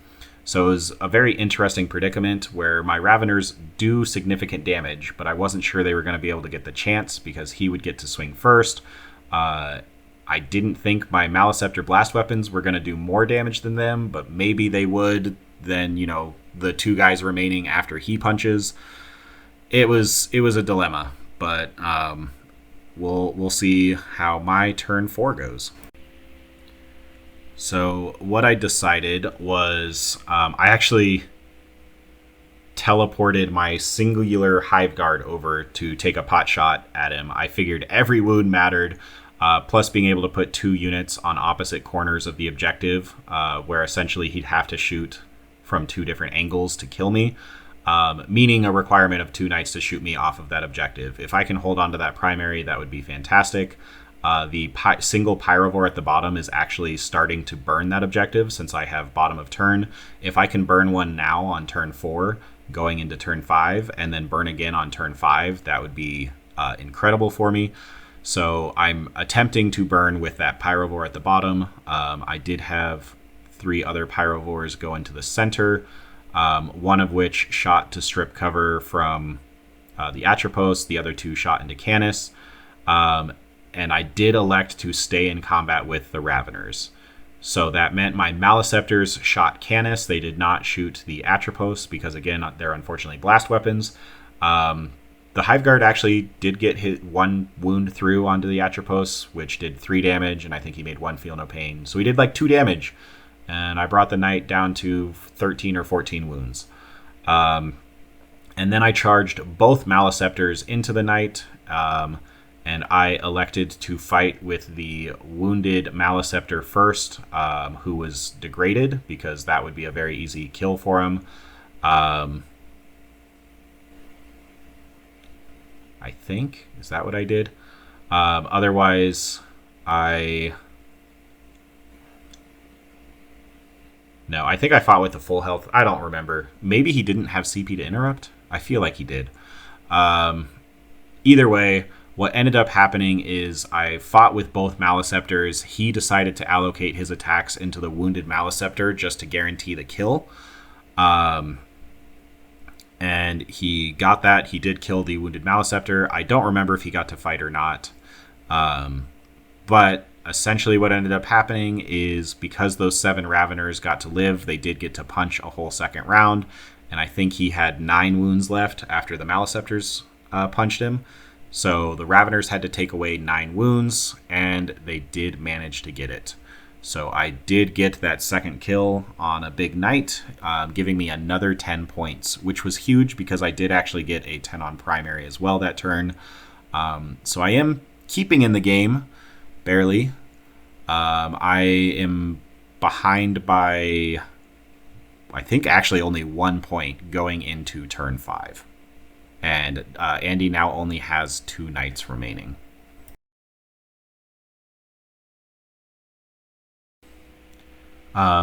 So it was a very interesting predicament where my Raveners do significant damage, but I wasn't sure they were going to be able to get the chance because he would get to swing first. I didn't think my Maleceptor blast weapons were going to do more damage than them, but maybe they would than, you know, the two guys remaining after he punches. It was a dilemma, but we'll see how my turn 4 goes. So what I decided was I actually teleported my singular Hive Guard over to take a pot shot at him. I figured every wound mattered, plus being able to put 2 units on opposite corners of the objective, where essentially he'd have to shoot from 2 different angles to kill me, meaning a requirement of 2 knights to shoot me off of that objective. If I can hold on to that primary, that would be fantastic. The single Pyrovore at the bottom is actually starting to burn that objective since I have bottom of turn. If I can burn one now on turn 4, going into turn 5, and then burn again on turn 5, that would be incredible for me. So I'm attempting to burn with that Pyrovore at the bottom. I did have 3 other Pyrovores go into the center, one of which shot to strip cover from the Atropos, the other 2 shot into Canis. And I did elect to stay in combat with the Raveners. So that meant my Maleceptors shot Canis. They did not shoot the Atropos because, again, they're unfortunately blast weapons. The Hive Guard actually did get hit 1 wound through onto the Atropos, which did 3 damage, and I think he made 1 feel no pain. So he did like 2 damage, and I brought the knight down to 13 or 14 wounds. And then I charged both Maleceptors into the knight, and I elected to fight with the wounded Maleceptor first, who was degraded, because that would be a very easy kill for him. I think, is that what I did? Otherwise, I think I fought with the full health. I don't remember. Maybe he didn't have CP to interrupt? I feel like he did. Either way, what ended up happening is I fought with both Maleceptors. He decided to allocate his attacks into the wounded Maleceptor just to guarantee the kill. And he got that. He did kill the wounded Maleceptor. I don't remember if he got to fight or not. But essentially what ended up happening is because those 7 Raveners got to live, they did get to punch a whole second round. And I think he had 9 wounds left after the Maleceptors punched him. So the Raveners had to take away 9 wounds, and they did manage to get it. So I did get that second kill on a big knight, giving me another 10 points, which was huge because I did actually get a 10 on primary as well that turn. So I am keeping in the game, barely. I am behind by, I think, actually only 1 point going into turn 5. And Andy now only has 2 knights remaining.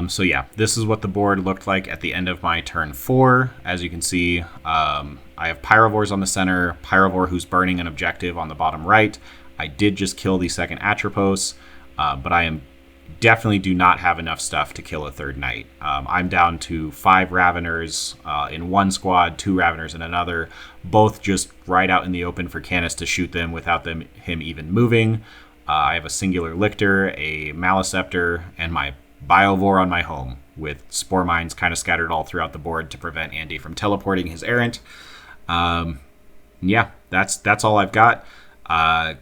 So yeah, this is what the board looked like at the end of my turn 4. As you can see, I have Pyrovores on the center, Pyrovore who's burning an objective on the bottom right. I did just kill the second Atropos, but I definitely do not have enough stuff to kill a third knight. I'm down to 5 Raveners in one squad, 2 Raveners in another, both just right out in the open for Canis to shoot them without him even moving. I have a singular Lictor, a Maleceptor, and my Biovore on my home, with Spore Mines kind of scattered all throughout the board to prevent Andy from teleporting his Errant. Yeah, that's all I've got.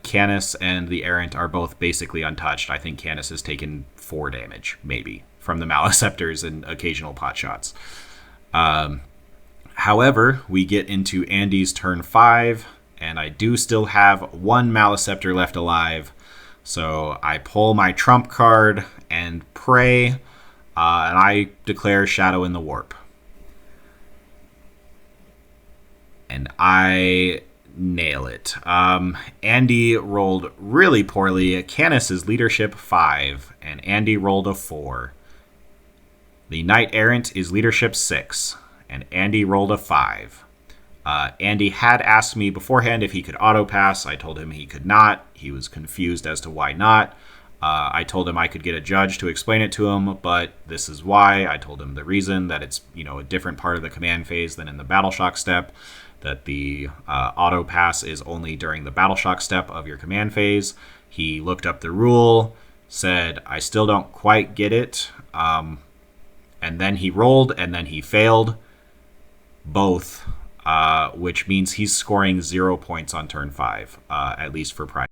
Canis and the Errant are both basically untouched. I think Canis has taken 4 damage, maybe, from the Maleceptors and occasional pot shots. However, we get into Andy's turn 5, and I do still have 1 Maleceptor left alive. So I pull my trump card and pray, and I declare Shadow in the Warp. And I nail it. Andy rolled really poorly. Canis is leadership 5, and Andy rolled a 4. The Knight Errant is leadership 6, and Andy rolled a 5. Andy had asked me beforehand if he could auto pass. I told him he could not. He was confused as to why not. I told him I could get a judge to explain it to him, but this is why. I told him the reason, that it's a different part of the command phase than in the battle shock step, that the auto pass is only during the battle shock step of your command phase. He looked up the rule, said, I still don't quite get it. And then he rolled, and then he failed both, which means he's scoring 0 points on turn 5, at least for prime.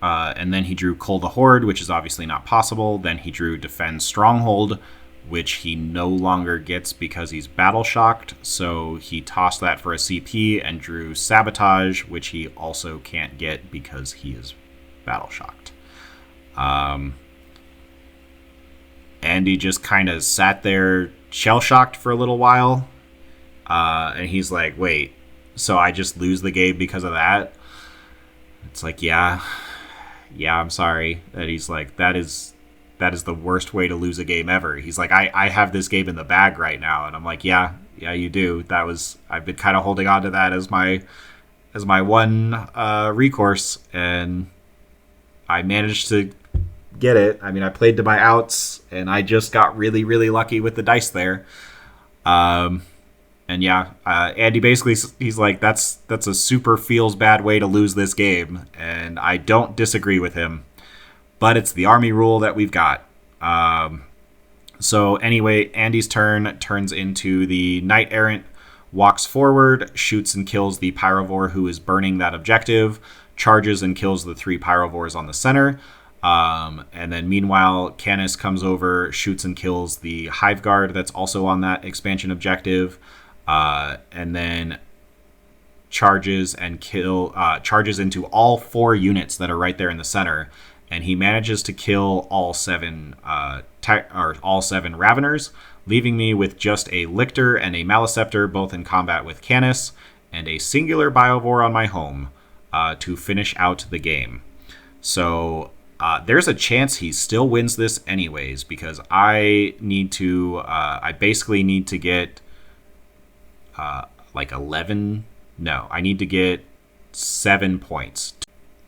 And then he drew Cull the Horde, which is obviously not possible. Then he drew Defend Stronghold, which he no longer gets because he's battle shocked. So he tossed that for a CP and drew Sabotage, which he also can't get because he is battle shocked. Andy just kind of sat there shell-shocked for a little while. And he's like, wait, so I just lose the game because of that? It's like, yeah, I'm sorry. That he's like, that is the worst way to lose a game ever. He's like, I have this game in the bag right now. And I'm like, yeah, you do. I've been kind of holding on to that as my one recourse. And I managed to get it. I mean, I played to my outs, and I just got really, really lucky with the dice there. And yeah, Andy basically, he's like, that's a super feels bad way to lose this game, and I don't disagree with him, but it's the army rule that we've got. So anyway, Andy's turn turns into the Knight Errant walks forward, shoots and kills the Pyrovore who is burning that objective, charges and kills the 3 Pyrovores on the center. And then meanwhile, Canis comes over, shoots and kills the Hive Guard that's also on that expansion objective, and then charges into all 4 units that are right there in the center, and he manages to kill all 7 Raveners, leaving me with just a Lictor and a Maleceptor, both in combat with Canis, and a singular Biovore on my home to finish out the game. So there's a chance he still wins this anyways, because I basically need to get like 11. No, I need to get 7 points.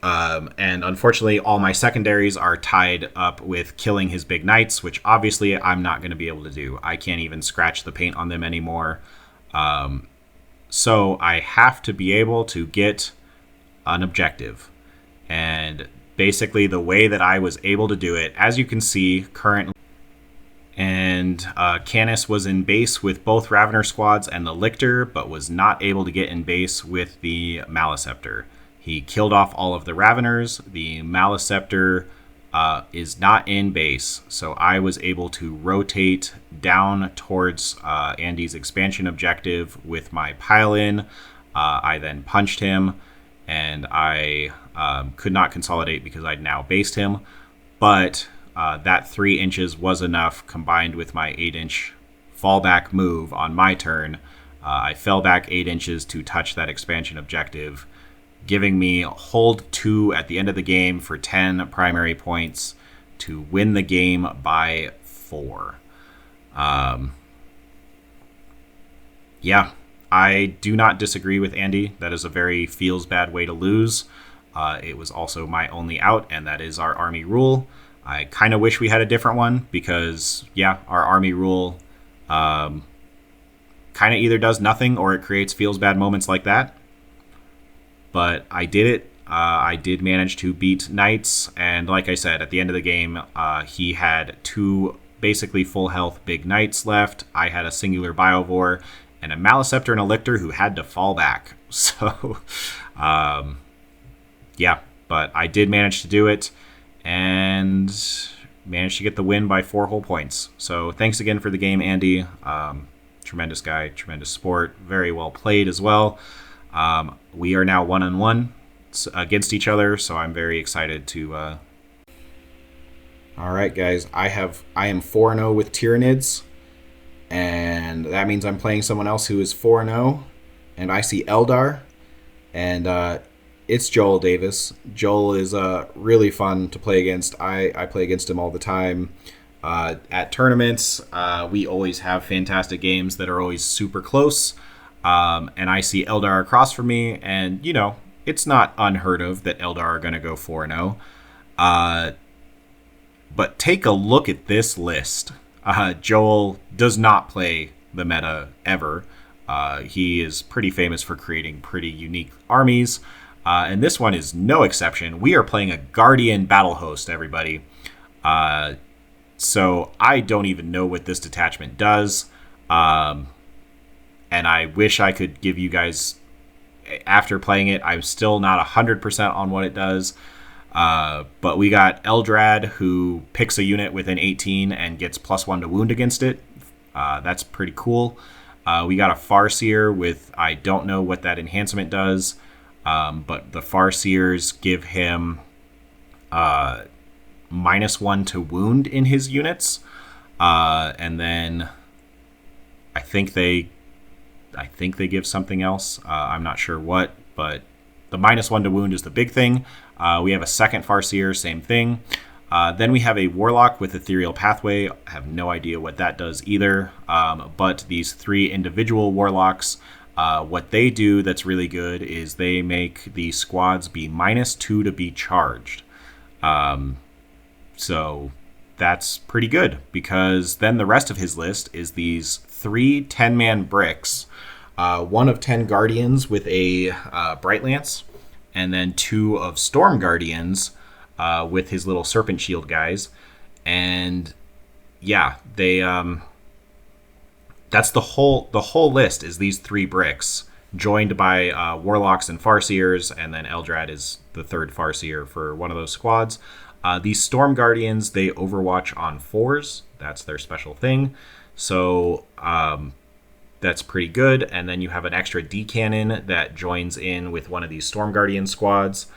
And unfortunately, all my secondaries are tied up with killing his big knights, which obviously I'm not going to be able to do. I can't even scratch the paint on them anymore. So I have to be able to get an objective. And basically the way that I was able to do it, as you can see currently, and Canis was in base with both Ravener squads and the Lictor, but was not able to get in base with the Maleceptor. He killed off all of the Raveners. The Maleceptor is not in base, so I was able to rotate down towards Andy's expansion objective with my pile-in. I then punched him, and I could not consolidate because I'd now based him, but that 3 inches was enough, combined with my 8-inch fallback move on my turn. I fell back 8 inches to touch that expansion objective, giving me hold 2 at the end of the game for 10 primary points to win the game by 4. Yeah, I do not disagree with Andy. That is a very feels bad way to lose. It was also my only out, and that is our army rule. I kind of wish we had a different one because, yeah, our army rule kind of either does nothing or it creates feels bad moments like that. But I did it. I did manage to beat Knights, and like I said, at the end of the game, he had 2 basically full health big Knights left. I had a singular Biovore and a Maleceptor and a Lictor who had to fall back. So, yeah, but I did manage to do it and managed to get the win by 4 whole points. So thanks again for the game, Andy. Tremendous guy, tremendous sport, very well played as well. We are now 1-on-1 against each other, so I'm very excited to... All right, guys, I am 4-0 with Tyranids, and that means I'm playing someone else who is 4-0, and I see Eldar, and it's Joel Davis. Joel is really fun to play against. I play against him all the time. At tournaments, we always have fantastic games that are always super close. And I see Eldar across from me, and, it's not unheard of that Eldar are going to go 4-0. But take a look at this list. Joel does not play the meta ever. He is pretty famous for creating pretty unique armies. And this one is no exception. We are playing a Guardian Battle Host, everybody. So I don't even know what this detachment does. And I wish I could give you guys, after playing it, I'm still not 100% on what it does. But we got Eldrad, who picks a unit within 18 and gets +1 to wound against it. That's pretty cool. We got a Farseer with, I don't know what that enhancement does, but the Farseers give him -1 to wound in his units. And then I think they give something else. I'm not sure what, but the -1 to wound is the big thing. We have a second Farseer, same thing. Then we have a Warlock with Ethereal Pathway. I have no idea what that does either. But these 3 individual Warlocks, what they do that's really good is they make the squads be -2 to be charged. So that's pretty good, because then the rest of his list is these 3 10-man bricks, 1 of 10 Guardians with a Bright Lance, and then 2 of Storm Guardians with his little Serpent Shield guys. And yeah, they that's the whole list is these 3 bricks joined by Warlocks and Farseers, and then Eldrad is the 3rd Farseer for one of those squads. These Storm Guardians, they overwatch on 4s. That's their special thing. So that's pretty good. And then you have an extra D cannon that joins in with one of these Storm Guardian squads.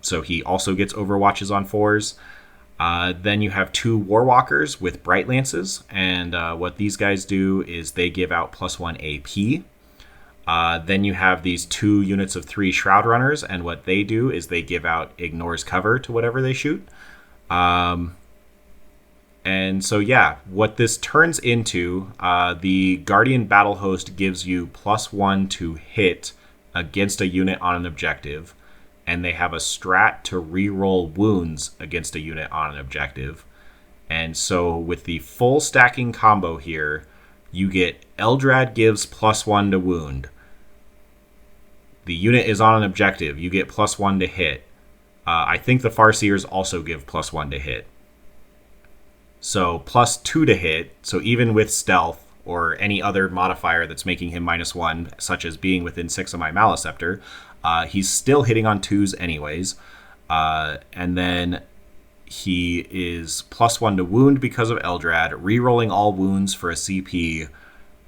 So he also gets overwatches on 4s. Then you have 2 Warwalkers with Bright Lances. And what these guys do is they give out +1 AP. Then you have these 2 units of 3 Shroud Runners, and what they do is they give out Ignores Cover to whatever they shoot. And so, yeah, what this turns into, the Guardian Battle Host gives you +1 to hit against a unit on an objective, and they have a strat to reroll wounds against a unit on an objective. And so with the full stacking combo here, you get Eldrad gives +1 to wound. The unit is on an objective. You get +1 to hit. I think the Farseers also give +1 to hit. So +2 to hit. So even with stealth or any other modifier that's making him -1, such as being within 6 of my Maleceptor, he's still hitting on 2s anyways. And then he is +1 to wound because of Eldrad, rerolling all wounds for a CP,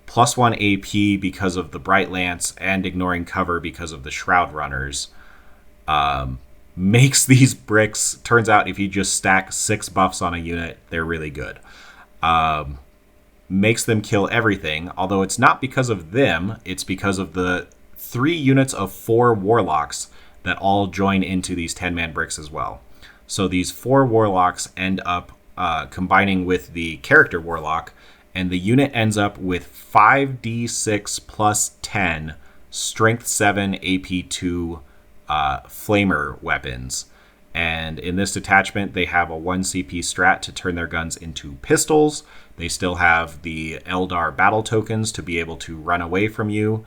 +1 AP because of the Bright Lance, and ignoring cover because of the Shroud Runners. Makes these bricks, turns out if you just stack 6 buffs on a unit, they're really good. Makes them kill everything, although it's not because of them, it's because of the 3 units of 4 Warlocks that all join into these 10-man bricks as well. So these 4 Warlocks end up combining with the character Warlock, and the unit ends up with 5d6 plus 10, strength 7, AP 2 flamer weapons. And in this detachment, they have a 1 CP strat to turn their guns into pistols. They still have the Eldar battle tokens to be able to run away from you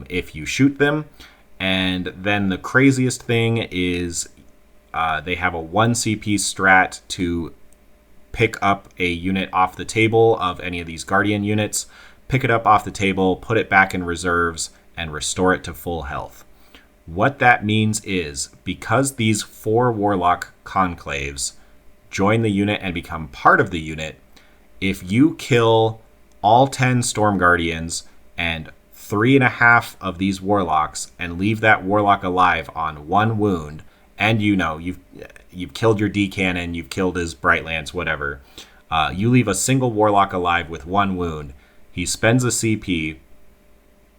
if you shoot them. And then the craziest thing is they have a 1 CP strat to pick up a unit off the table of any of these Guardian units, pick it up off the table, put it back in reserves, and restore it to full health. What that means is, because these 4 Warlock conclaves join the unit and become part of the unit, if you kill all 10 Storm Guardians and 3.5 of these Warlocks and leave that Warlock alive on 1 wound, and you've killed your D cannon, you've killed his Bright Lance, whatever, you leave a single Warlock alive with 1 wound, he spends a CP,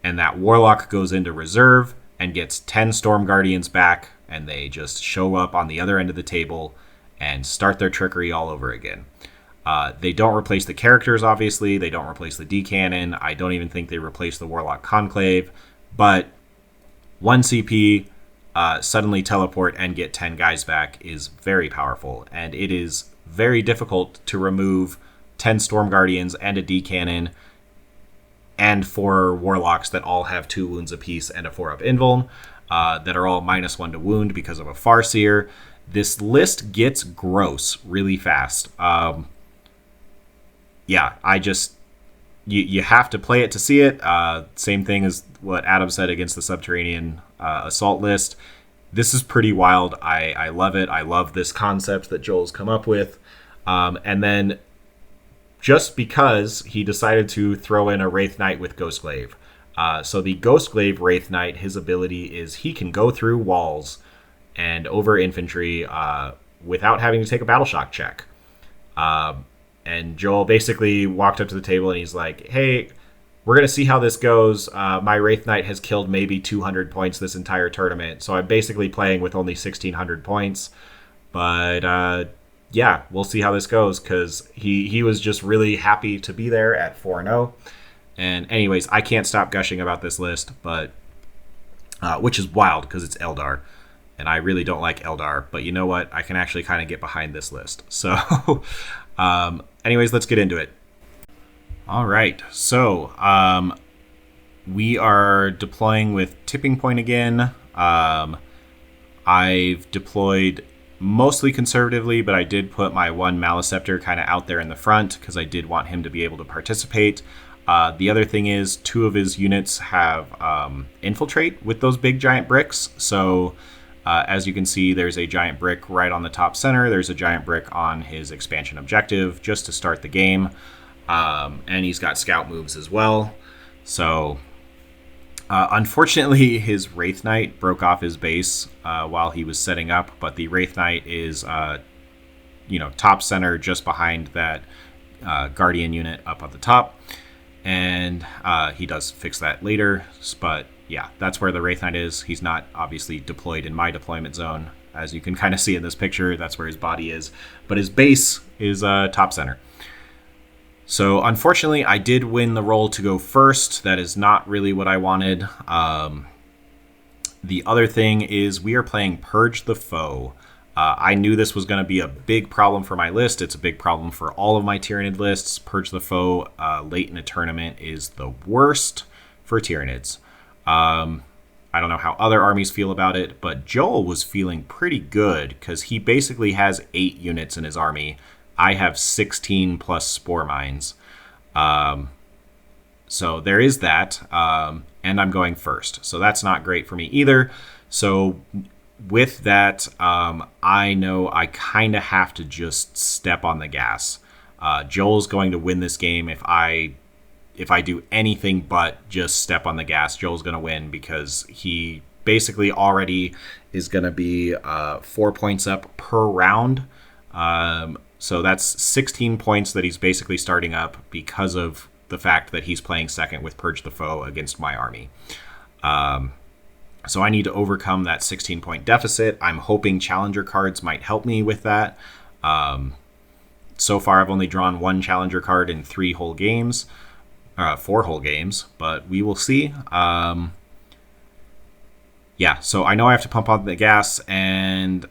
and that Warlock goes into reserve and gets 10 Storm Guardians back, and they just show up on the other end of the table and start their trickery all over again. They don't replace the characters, obviously. They don't replace the D-Cannon. I don't even think they replace the Warlock Conclave. But 1 CP, suddenly teleport and get 10 guys back is very powerful. And it is very difficult to remove 10 Storm Guardians and a D-Cannon and 4 Warlocks that all have 2 wounds apiece and a 4-up invuln, that are all -1 to wound because of a Farseer. This list gets gross really fast. Yeah, you have to play it to see it. Same thing as what Adam said against the Subterranean Assault list. This is pretty wild. I love it. I love this concept that Joel's come up with. And then just because he decided to throw in a Wraith Knight with Ghostglaive. So the Ghostglaive Wraith Knight, his ability is he can go through walls and over infantry without having to take a battle shock check. And Joel basically walked up to the table and he's like, hey, we're going to see how this goes. My Wraith Knight has killed maybe 200 points this entire tournament, so I'm basically playing with only 1,600 points. But yeah, we'll see how this goes, because he was just really happy to be there at 4-0. And anyways, I can't stop gushing about this list, but which is wild because it's Eldar. And I really don't like Eldar, but you know what? I can actually kind of get behind this list. So anyways, let's get into it. All right, so we are deploying with Tipping Point again. I've deployed mostly conservatively, but I did put my one Maliceptor kind of out there in the front because I did want him to be able to participate. The other thing is 2 of his units have infiltrate with those big giant bricks. So as you can see, there's a giant brick right on the top center. There's a giant brick on his expansion objective just to start the game. And he's got scout moves as well. So unfortunately, his Wraith Knight broke off his base while he was setting up. But the Wraith Knight is, top center just behind that Guardian unit up at the top. And he does fix that later. But yeah, that's where the Wraith Knight is. He's not obviously deployed in my deployment zone. As you can kind of see in this picture, that's where his body is. But his base is top center. So unfortunately, I did win the roll to go first. That is not really what I wanted. The other thing is we are playing Purge the Foe. I knew this was going to be a big problem for my list. It's a big problem for all of my Tyranid lists. Purge the Foe late in a tournament is the worst for Tyranids. I don't know how other armies feel about it, but Joel was feeling pretty good because he basically has 8 units in his army. I have 16 plus Spore Mines. So there is that. And I'm going first. So that's not great for me either. So with that, I know I kind of have to just step on the gas. Joel's going to win this game if I do anything but just step on the gas. Joel's going to win because he basically already is going to be 4 points up per round. So that's 16 points that he's basically starting up because of the fact that he's playing second with Purge the Foe against my army. So I need to overcome that 16-point deficit. I'm hoping Challenger cards might help me with that. So far, I've only drawn 1 Challenger card in 4 whole games, but we will see. Yeah, so I know I have to pump on the gas, and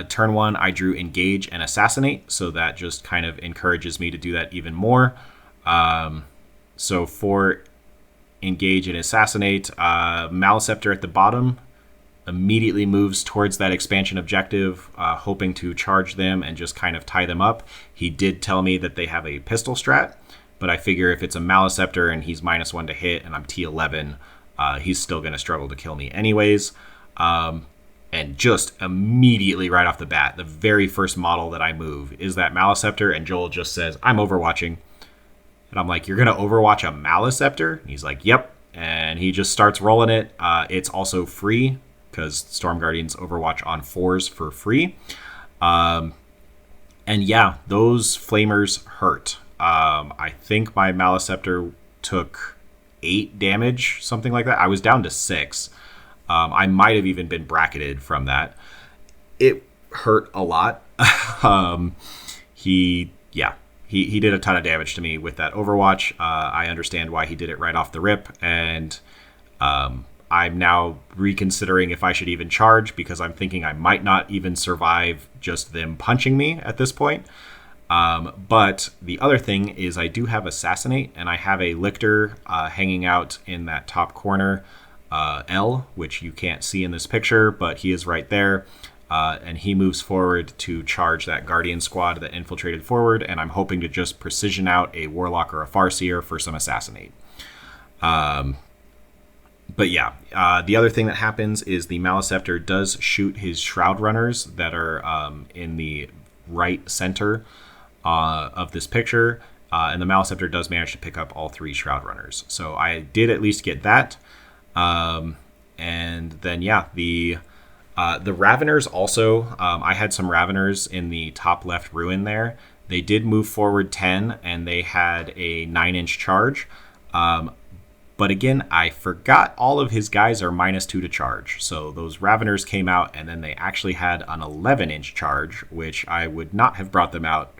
turn 1, I drew Engage and Assassinate, so that just kind of encourages me to do that even more. So for Engage and Assassinate, Maliceptor at the bottom immediately moves towards that expansion objective, hoping to charge them and just kind of tie them up. He did tell me that they have a pistol strat, but I figure if it's a Maliceptor and he's -1 to hit and I'm T11, he's still going to struggle to kill me anyways. And just immediately right off the bat, the very first model that I move is that Maliceptor, and Joel just says, I'm overwatching. And I'm like, you're going to overwatch a Maliceptor? And he's like, yep. And he just starts rolling it. It's also free because Storm Guardians overwatch on 4s for free. And yeah, those Flamers hurt. I think my Maliceptor took 8 damage, something like that. I was down to 6. I might have even been bracketed from that. It hurt a lot. He did a ton of damage to me with that Overwatch. I understand why he did it right off the rip, and I'm now reconsidering if I should even charge, because I'm thinking I might not even survive just them punching me at this point. But the other thing is I do have Assassinate, and I have a Lictor hanging out in that top corner, L, which you can't see in this picture, but he is right there. And he moves forward to charge that Guardian squad that infiltrated forward, and I'm hoping to just precision out a Warlock or a Farseer for some Assassinate. But yeah, the other thing that happens is the Maleceptor does shoot his Shroud Runners that are in the right center of this picture, and the Maleceptor does manage to pick up all 3 Shroud Runners. So I did at least get that. And then, yeah, the Raveners also, I had some Raveners in the top left ruin there. They did move forward 10, and they had a 9-inch charge. But again, I forgot all of his guys are -2 to charge. So those Raveners came out, and then they actually had an 11-inch charge, which I would not have brought them out.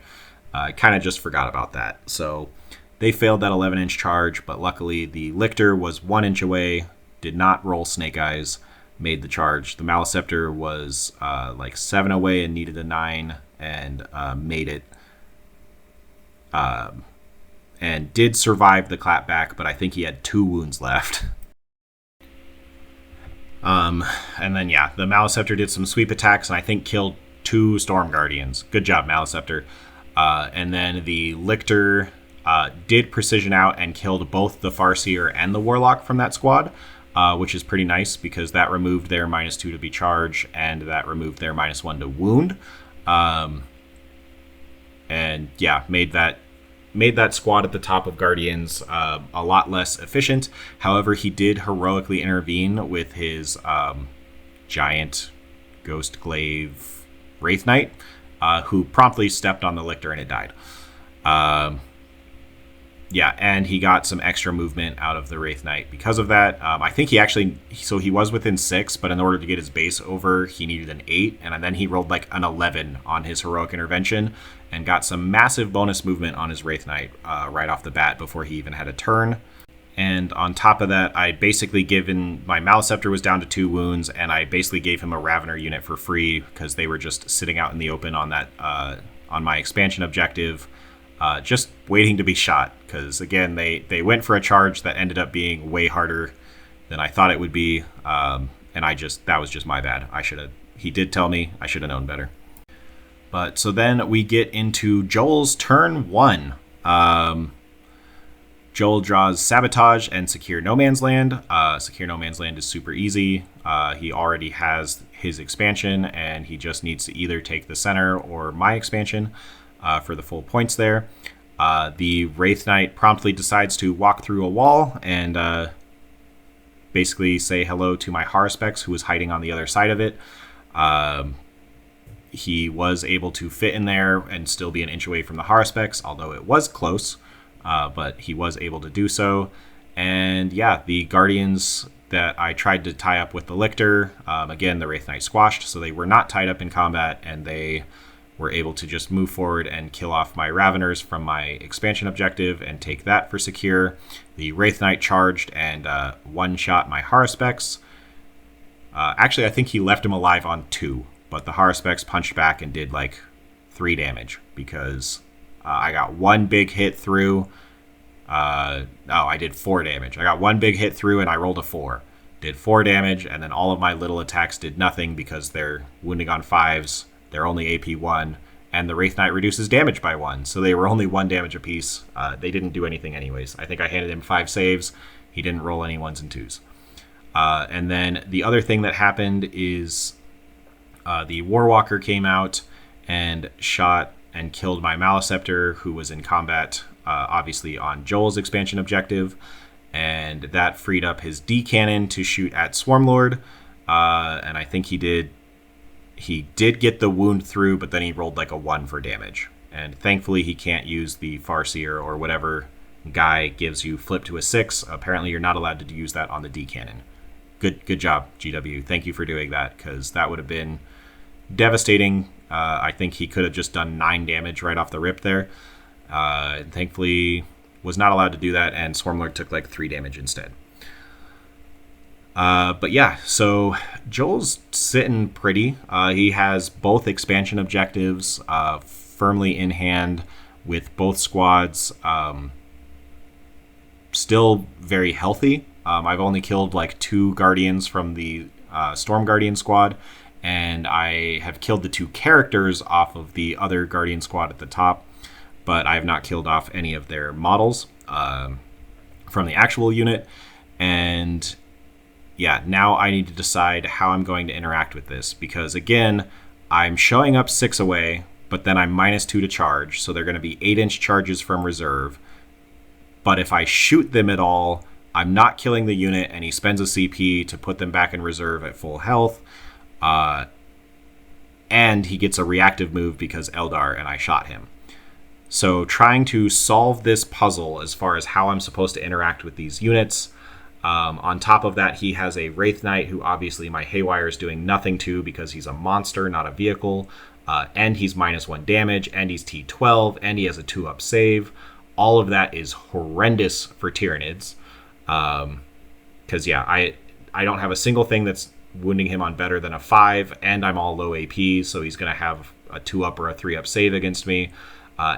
I kind of just forgot about that. So they failed that 11-inch charge, but luckily the Lictor was 1 inch away, did not roll Snake Eyes, made the charge. The Maleceptor was like 7 away and needed a 9, and made it. And did survive the clapback, but I think he had 2 wounds left. And then, yeah, the Maleceptor did some sweep attacks, and I think killed 2 Storm Guardians. Good job, Maleceptor. And then the Lictor did precision out and killed both the Farseer and the Warlock from that squad, which is pretty nice, because that removed their -2 to be charged, and that removed their -1 to wound. And yeah, made that squad at the top of Guardians a lot less efficient. However, he did heroically intervene with his giant Ghost Glaive Wraith Knight, who promptly stepped on the Lictor and it died. Yeah, and he got some extra movement out of the Wraith Knight because of that. I think he was within 6, but in order to get his base over, he needed an 8, and then he rolled like an 11 on his heroic intervention and got some massive bonus movement on his Wraith Knight right off the bat before he even had a turn. And on top of that, I basically my Maleceptor was down to 2 wounds, and I basically gave him a Ravener unit for free because they were just sitting out in the open on that on my expansion objective, just waiting to be shot. Because again, they went for a charge that ended up being way harder than I thought it would be, and that was just my bad. He did tell me, I should have known better. But so then we get into Joel's turn 1. Joel draws Sabotage and Secure No Man's Land. Secure No Man's Land is super easy. He already has his expansion, and he just needs to either take the center or my expansion for the full points there. The Wraith Knight promptly decides to walk through a wall and basically say hello to my Haruspex, who was hiding on the other side of it. He was able to fit in there and still be an inch away from the Haruspex, although it was close, but he was able to do so. And yeah, the Guardians that I tried to tie up with the Lictor, again, the Wraith Knight squashed, so they were not tied up in combat, and they were able to just move forward and kill off my Raveners from my expansion objective and take that for secure. The Wraith Knight charged and one-shot my Haruspex. Actually, I think he left him alive on 2, but the Haruspex punched back and did like 3 damage because I got 1 big hit through. I did 4 damage. I got 1 big hit through and I rolled a 4. Did 4 damage, and then all of my little attacks did nothing because they're wounding on 5s. They're only AP 1, and the Wraith Knight reduces damage by 1, so they were only 1 damage apiece. They didn't do anything anyways. I think I handed him 5 saves. He didn't roll any 1s and 2s. And then the other thing that happened is the Warwalker came out and shot and killed my Maleceptor, who was in combat, obviously on Joel's expansion objective, and that freed up his D cannon to shoot at Swarmlord, and I think he did get the wound through, but then he rolled like a 1 for damage, and thankfully he can't use the Farseer or whatever guy gives you flip to a 6. Apparently you're not allowed to use that on the D cannon. Good job, GW. Thank you for doing that, because that would have been devastating I think he could have just done 9 damage right off the rip there. Thankfully, was not allowed to do that, and Swarmlord took like 3 damage instead. But yeah, so Joel's sitting pretty. He has both expansion objectives firmly in hand with both squads still very healthy. I've only killed like 2 Guardians from the Storm Guardian squad, and I have killed the 2 characters off of the other Guardian squad at the top, but I have not killed off any of their models from the actual unit. And yeah, now I need to decide how I'm going to interact with this, because again, I'm showing up 6 away, but then I'm -2 to charge, so they're going to be 8-inch charges from reserve. But if I shoot them at all, I'm not killing the unit, and he spends a CP to put them back in reserve at full health. And he gets a reactive move because Eldar and I shot him. So trying to solve this puzzle as far as how I'm supposed to interact with these units. On top of that, he has a Wraith Knight who obviously my Haywire is doing nothing to because he's a monster, not a vehicle. And he's -1 damage, and he's T12, and he has a 2-up save. All of that is horrendous for Tyranids. Because, yeah, I don't have a single thing that's wounding him on better than a 5, and I'm all low AP, so he's going to have a 2-up or a 3-up save against me.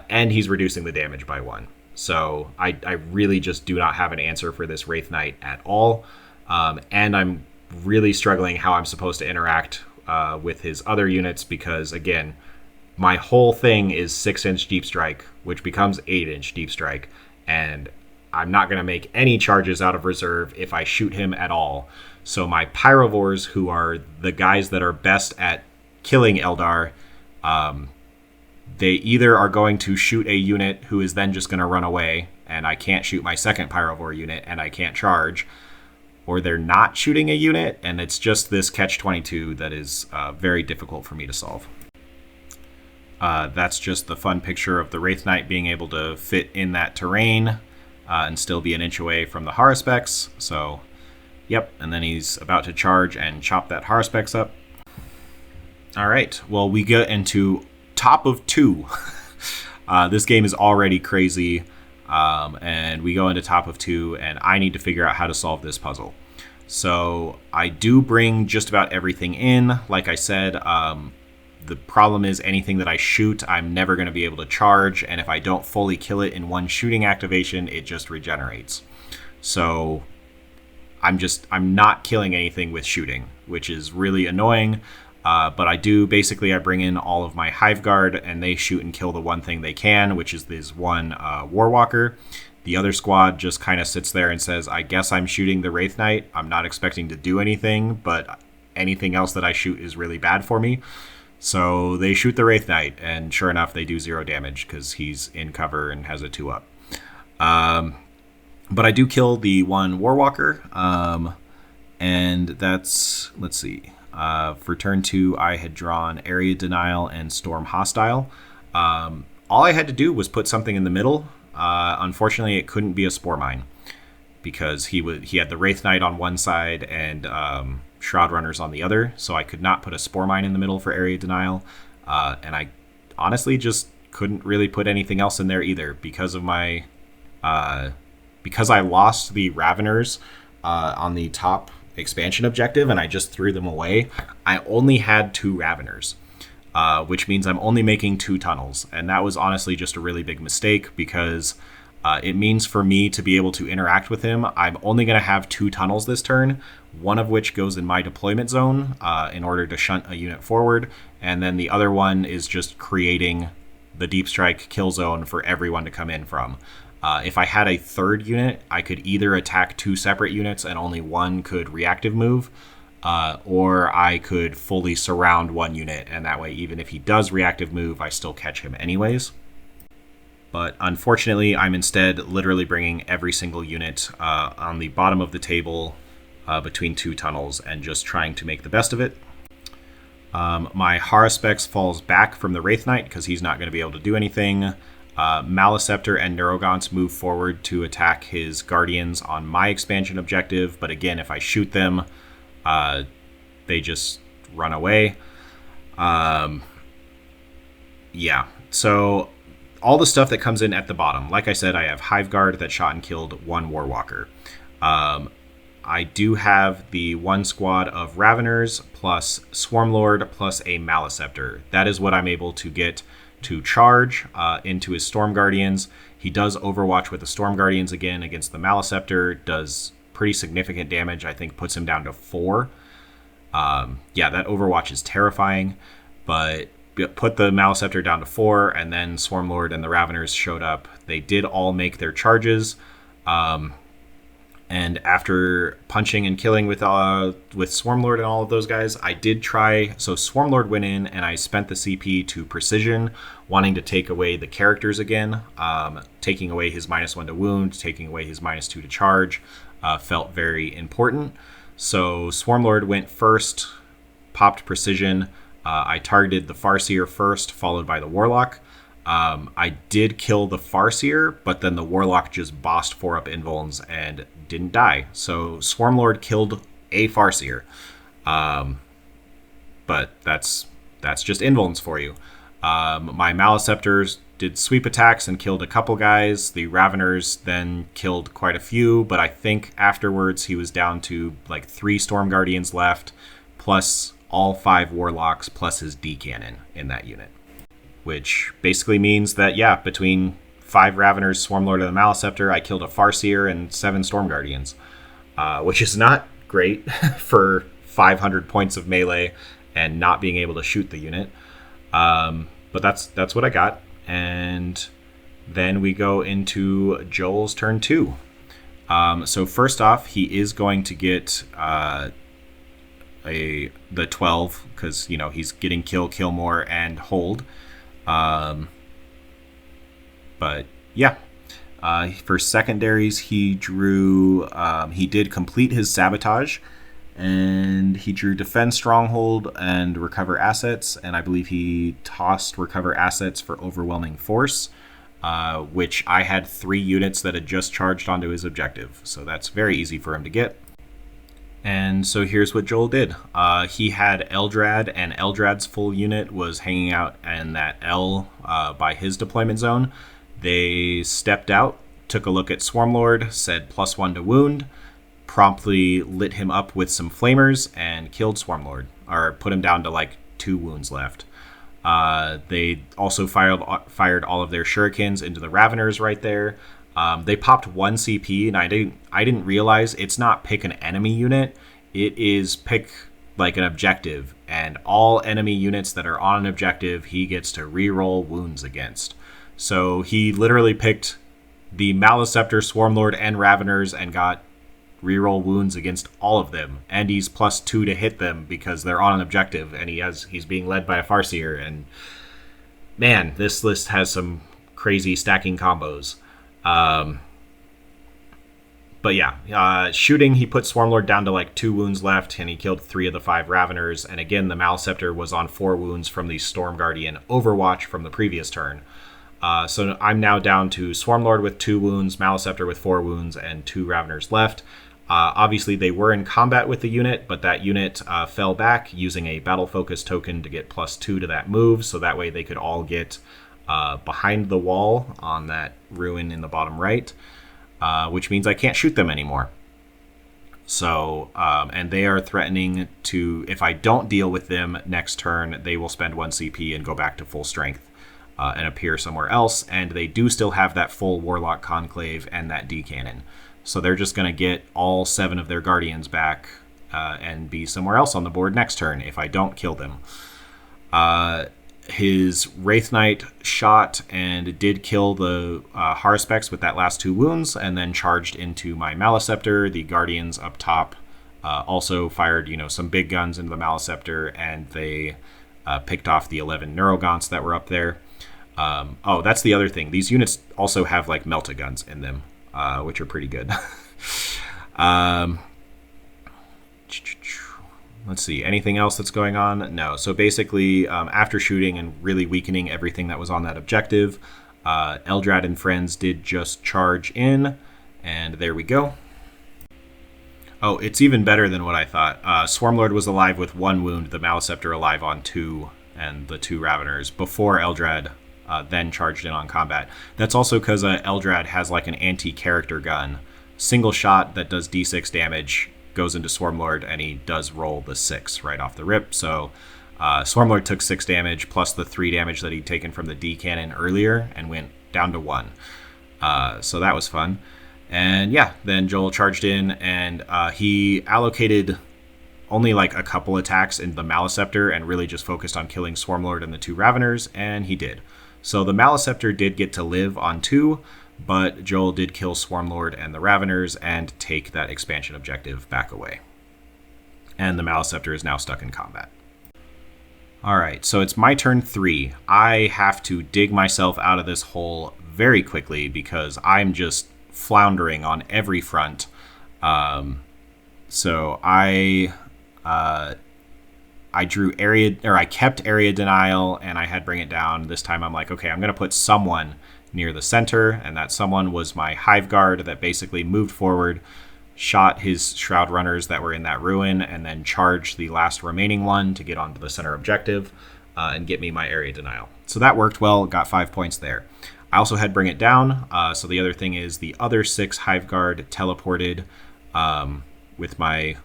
And he's reducing the damage by 1. So I really just do not have an answer for this Wraith Knight at all. And I'm really struggling how I'm supposed to interact with his other units because, again, my whole thing is 6-inch Deep Strike, which becomes 8-inch Deep Strike. And I'm not going to make any charges out of reserve if I shoot him at all. So my Pyrovores, who are the guys that are best at killing Eldar, they either are going to shoot a unit who is then just going to run away, and I can't shoot my second Pyrovore unit, and I can't charge, or they're not shooting a unit, and it's just this catch-22 that is very difficult for me to solve. That's just the fun picture of the Wraith Knight being able to fit in that terrain and still be an inch away from the Haruspex. So, yep, and then he's about to charge and chop that Haruspex up. All right, well, we get into top of 2. This game is already crazy, and we go into top of 2, and I need to figure out how to solve this puzzle. So I do bring just about everything in. Like I said, the problem is anything that I shoot, I'm never going to be able to charge, and if I don't fully kill it in one shooting activation, it just regenerates. So I'm not killing anything with shooting, which is really annoying. But I bring in all of my Hive Guard, and they shoot and kill the one thing they can, which is this one Warwalker. The other squad just kind of sits there and says, I guess I'm shooting the Wraith Knight. I'm not expecting to do anything, but anything else that I shoot is really bad for me. So they shoot the Wraith Knight, and sure enough, they do 0 damage because he's in cover and has a 2-up. But I do kill the one Warwalker, and that's, let's see. For turn 2, I had drawn Area Denial and Storm Hostile. All I had to do was put something in the middle. Unfortunately, it couldn't be a Spore Mine because he had the Wraith Knight on one side and Shroud Runners on the other, so I could not put a Spore Mine in the middle for Area Denial. And I honestly just couldn't really put anything else in there either because of my because I lost the Raveners on the top expansion objective and I just threw them away. I only had 2 Raveners, which means I'm only making 2 tunnels, and that was honestly just a really big mistake because it means for me to be able to interact with him, I'm only going to have 2 tunnels this turn, one of which goes in my deployment zone in order to shunt a unit forward, and then the other one is just creating the Deep Strike kill zone for everyone to come in from. If I had a third unit, I could either attack 2 separate units and only one could reactive move, or I could fully surround one unit, and that way even if he does reactive move, I still catch him anyways. But unfortunately, I'm instead literally bringing every single unit on the bottom of the table between 2 tunnels and just trying to make the best of it. My Haruspex falls back from the Wraith Knight because he's not going to be able to do anything. Maliceptor and Neurogaunt's move forward to attack his Guardians on my expansion objective, but again, if I shoot them, they just run away. Yeah. So all the stuff that comes in at the bottom. Like I said, I have Hive Guard that shot and killed one Warwalker. I do have the one squad of Raveners plus Swarmlord plus a Maleceptor. That is what I'm able to get to charge into his Storm Guardians. He does Overwatch with the Storm Guardians again against the Maleceptor. Does pretty significant damage. I think puts him down to 4. Yeah, that Overwatch is terrifying. But put the Maleceptor down to 4, and then Swarmlord and the Raveners showed up. They did all make their charges. And after punching and killing with Swarmlord and all of those guys, I did try. So Swarmlord went in, and I spent the CP to Precision, wanting to take away the characters again. Taking away his -1 to wound, taking away his -2 to charge, felt very important. So Swarmlord went first, popped Precision. I targeted the Farseer first, followed by the Warlock. I did kill the Farseer, but then the Warlock just bossed 4-up Invulns and didn't die. So Swarmlord killed a Farseer. But that's just Invulns for you. My Maleceptors did sweep attacks and killed a couple guys. The Raveners then killed quite a few, but I think afterwards he was down to like 3 Storm Guardians left, plus all 5 Warlocks, plus his D-Cannon in that unit. Which basically means that, yeah, between 5 Raveners, Swarmlord, and the Maleceptor, I killed a Farseer and 7 Storm Guardians. Which is not great for 500 points of melee and not being able to shoot the unit. But that's what I got. And then we go into Joel's turn 2. So first off, he is going to get the 12, because, you know, he's getting kill more, and hold. But yeah, for secondaries, he drew, he did complete his Sabotage, and he drew Defend Stronghold and Recover Assets, and I believe he tossed Recover Assets for Overwhelming Force, which I had 3 units that had just charged onto his objective, so that's very easy for him to get. And so here's what Joel did. He had Eldrad, and Eldrad's full unit was hanging out in that L by his deployment zone. They stepped out, took a look at Swarmlord, said +1 to wound, promptly lit him up with some flamers, and killed Swarmlord, or put him down to like 2 wounds left. They also fired all of their shurikens into the Raveners right there. They popped 1 CP, and I didn't realize it's not pick an enemy unit. It is pick like an objective, and all enemy units that are on an objective, he gets to reroll wounds against. So he literally picked the Maleceptor, Swarmlord, and Raveners and got reroll wounds against all of them. And he's +2 to hit them because they're on an objective, and he's being led by a Farseer. And man, this list has some crazy stacking combos. But yeah, shooting, he put Swarmlord down to like 2 wounds left, and he killed 3 of the 5 Raveners. And again, the Maleceptor was on 4 wounds from the Storm Guardian Overwatch from the previous turn. So I'm now down to Swarmlord with 2 wounds, Maleceptor with 4 wounds, and 2 Raveners left. Obviously, they were in combat with the unit, but that unit fell back using a Battle Focus token to get +2 to that move, so that way they could all get behind the wall on that ruin in the bottom right, which means I can't shoot them anymore. So, and they are threatening to, if I don't deal with them next turn, they will spend 1 CP and go back to full strength and appear somewhere else. And they do still have that full Warlock Conclave and that D-Cannon. So they're just going to get all 7 of their Guardians back and be somewhere else on the board next turn if I don't kill them. His Wraith Knight shot and did kill the Haruspex with that last 2 wounds, and then charged into my Maleceptor. The Guardians up top also fired, some big guns into the Maleceptor, and they picked off the 11 Neurogaunts that were up there. That's the other thing. These units also have like Melta-Guns in them, which are pretty good. Let's see, anything else that's going on? No. So basically, after shooting and really weakening everything that was on that objective, Eldrad and friends did just charge in, and there we go. Oh, it's even better than what I thought. Swarmlord was alive with 1 wound, the Maleceptor alive on 2, and the 2 Raveners before Eldrad then charged in on combat. That's also because Eldrad has like an anti-character gun. Single shot that does d6 damage, goes into Swarmlord, and he does roll the 6 right off the rip. So Swarmlord took 6 damage plus the 3 damage that he'd taken from the D cannon earlier and went down to 1. So that was fun. And yeah, then Joel charged in, and he allocated only like a couple attacks in the Maleceptor and really just focused on killing Swarmlord and the 2 Raveners, and he did. So the Maleceptor did get to live on 2, but Joel did kill Swarmlord and the Raveners and take that expansion objective back away. And the Maleceptor is now stuck in combat. Alright, so it's my turn 3. I have to dig myself out of this hole very quickly because I'm just floundering on every front. So I drew area, or I kept area denial, and I had bring it down. This time I'm like, okay, I'm going to put someone near the center, and that someone was my Hive Guard that basically moved forward, shot his Shroud Runners that were in that ruin, and then charged the last remaining one to get onto the center objective and get me my area denial. So that worked well, got 5 points there. I also had bring it down, so the other thing is the other 6 Hive Guard teleported with my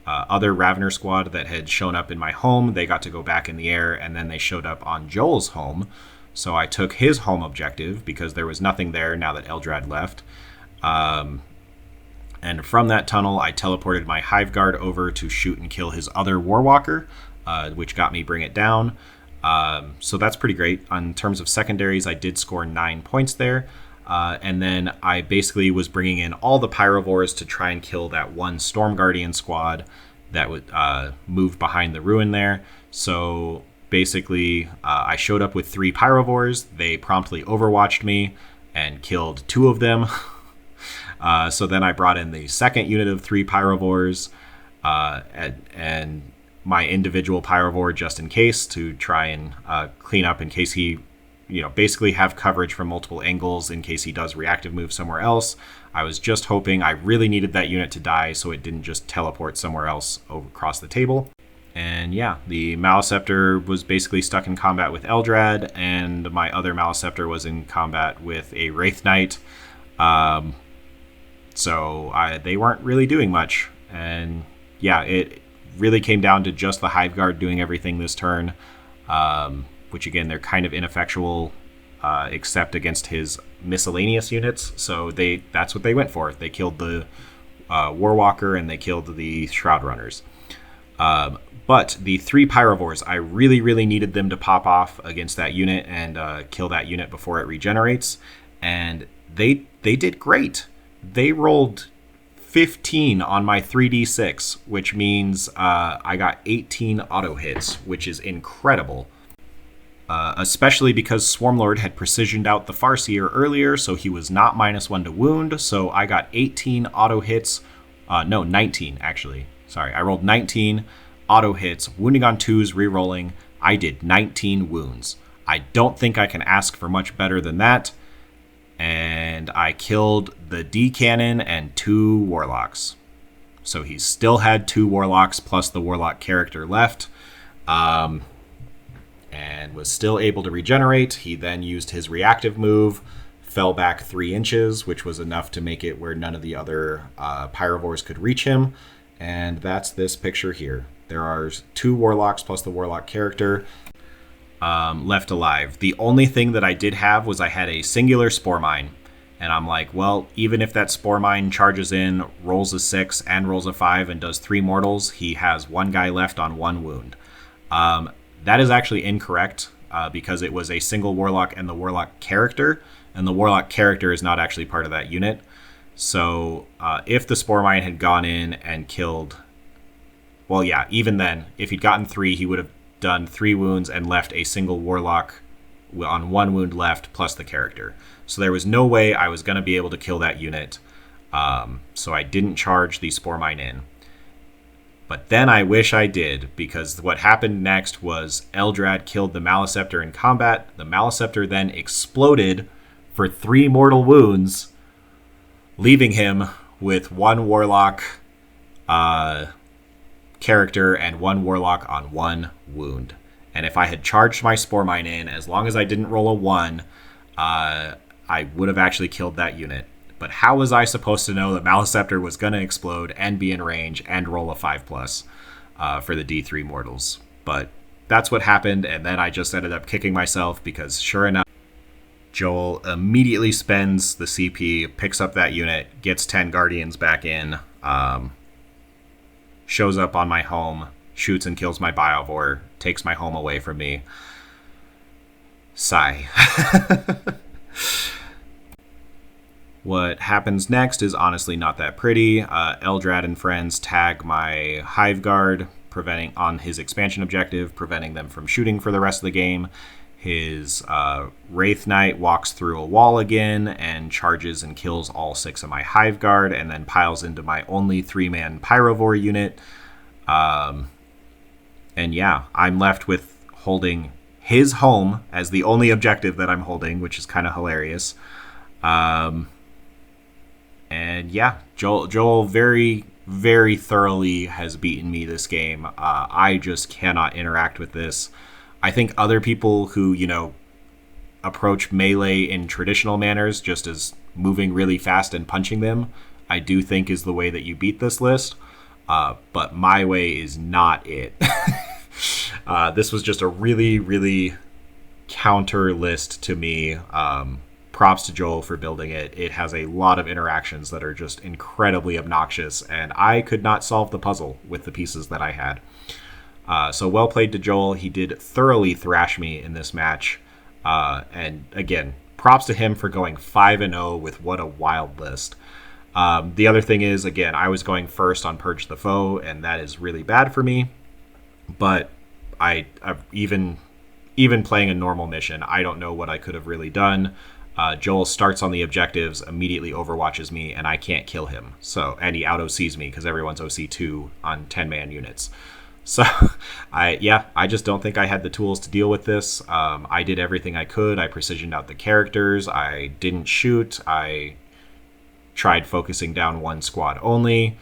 other Ravener squad that had shown up in my home. They got to go back in the air, and then they showed up on Joel's home. So I took his home objective because there was nothing there now that Eldrad left. And from that tunnel, I teleported my Hive Guard over to shoot and kill his other Warwalker, which got me bring it down. So that's pretty great. In terms of secondaries, I did score 9 points there. And then I basically was bringing in all the Pyrovores to try and kill that one Storm Guardian squad that would move behind the ruin there. So basically, I showed up with 3 Pyrovores. They promptly overwatched me and killed 2 of them. So then I brought in the second unit of 3 Pyrovores and my individual Pyrovore just in case to try and clean up in case he, basically have coverage from multiple angles in case he does reactive move somewhere else. I was just hoping, I really needed that unit to die so it didn't just teleport somewhere else across the table. And yeah, the Maleceptor was basically stuck in combat with Eldrad, and my other Maleceptor was in combat with a Wraith Knight. So they weren't really doing much. And yeah, it really came down to just the Hive Guard doing everything this turn. Which again, they're kind of ineffectual except against his miscellaneous units. So that's what they went for. They killed the Warwalker and they killed the Shroud Runners. But the 3 Pyrovores, I really, really needed them to pop off against that unit and kill that unit before it regenerates. And they did great. They rolled 15 on my 3d6, which means I got 18 auto hits, which is incredible. Especially because Swarmlord had precisioned out the Farseer earlier, so he was not -1 to wound. So I got 18 auto hits. 19 actually. Sorry, I rolled 19 auto hits, wounding on 2s, re-rolling. I did 19 wounds. I don't think I can ask for much better than that. And I killed the D cannon and 2 Warlocks. So he still had 2 Warlocks plus the Warlock character left. And was still able to regenerate. He then used his reactive move, fell back 3 inches, which was enough to make it where none of the other Pyrovores could reach him. And that's this picture here. There are 2 Warlocks plus the Warlock character left alive. The only thing that I did have was I had a singular Spore Mine. And I'm like, well, even if that Spore Mine charges in, rolls a 6 and rolls a 5 and does 3 mortals, he has 1 guy left on 1 wound. That is actually incorrect because it was a single Warlock and the Warlock character, and the Warlock character is not actually part of that unit. So if the Spore Mine had gone in and killed, well, yeah, even then, if he'd gotten 3, he would have done 3 wounds and left a single Warlock on 1 wound left plus the character. So there was no way I was going to be able to kill that unit. So I didn't charge the Spore Mine in. But then I wish I did, because what happened next was Eldrad killed the Maleceptor in combat. The Maleceptor then exploded for 3 mortal wounds, leaving him with 1 Warlock character and 1 Warlock on 1 wound. And if I had charged my Spore Mine in, as long as I didn't roll a 1, I would have actually killed that unit. But how was I supposed to know that Maliceptor was going to explode and be in range and roll a 5+ for the D3 mortals? But that's what happened, and then I just ended up kicking myself because sure enough, Joel immediately spends the CP, picks up that unit, gets 10 Guardians back in, shows up on my home, shoots and kills my Biovore, takes my home away from me. Sigh. What happens next is honestly not that pretty. Eldrad and friends tag my Hive Guard, preventing on his expansion objective, preventing them from shooting for the rest of the game. His Wraith Knight walks through a wall again and charges and kills all 6 of my Hive Guard, and then piles into my only 3-man Pyrovore unit. And yeah, I'm left with holding his home as the only objective that I'm holding, which is kind of hilarious. And yeah, Joel very, very thoroughly has beaten me this game. I just cannot interact with this. I think other people who, approach melee in traditional manners, just as moving really fast and punching them, I do think is the way that you beat this list. But my way is not it. This was just a really, really counter list to me. Props to Joel for building it. It has a lot of interactions that are just incredibly obnoxious, and I could not solve the puzzle with the pieces that I had. So well played to Joel. He did thoroughly thrash me in this match. And again, props to him for going 5-0 with what a wild list. The other thing is, again, I was going first on Purge the Foe, and that is really bad for me. But even playing a normal mission, I don't know what I could have really done. Joel starts on the objectives, immediately overwatches me, and I can't kill him. And he out-OCs me because everyone's OC2 on 10-man units. So, I just don't think I had the tools to deal with this. I did everything I could. I precisioned out the characters. I didn't shoot. I tried focusing down one squad only.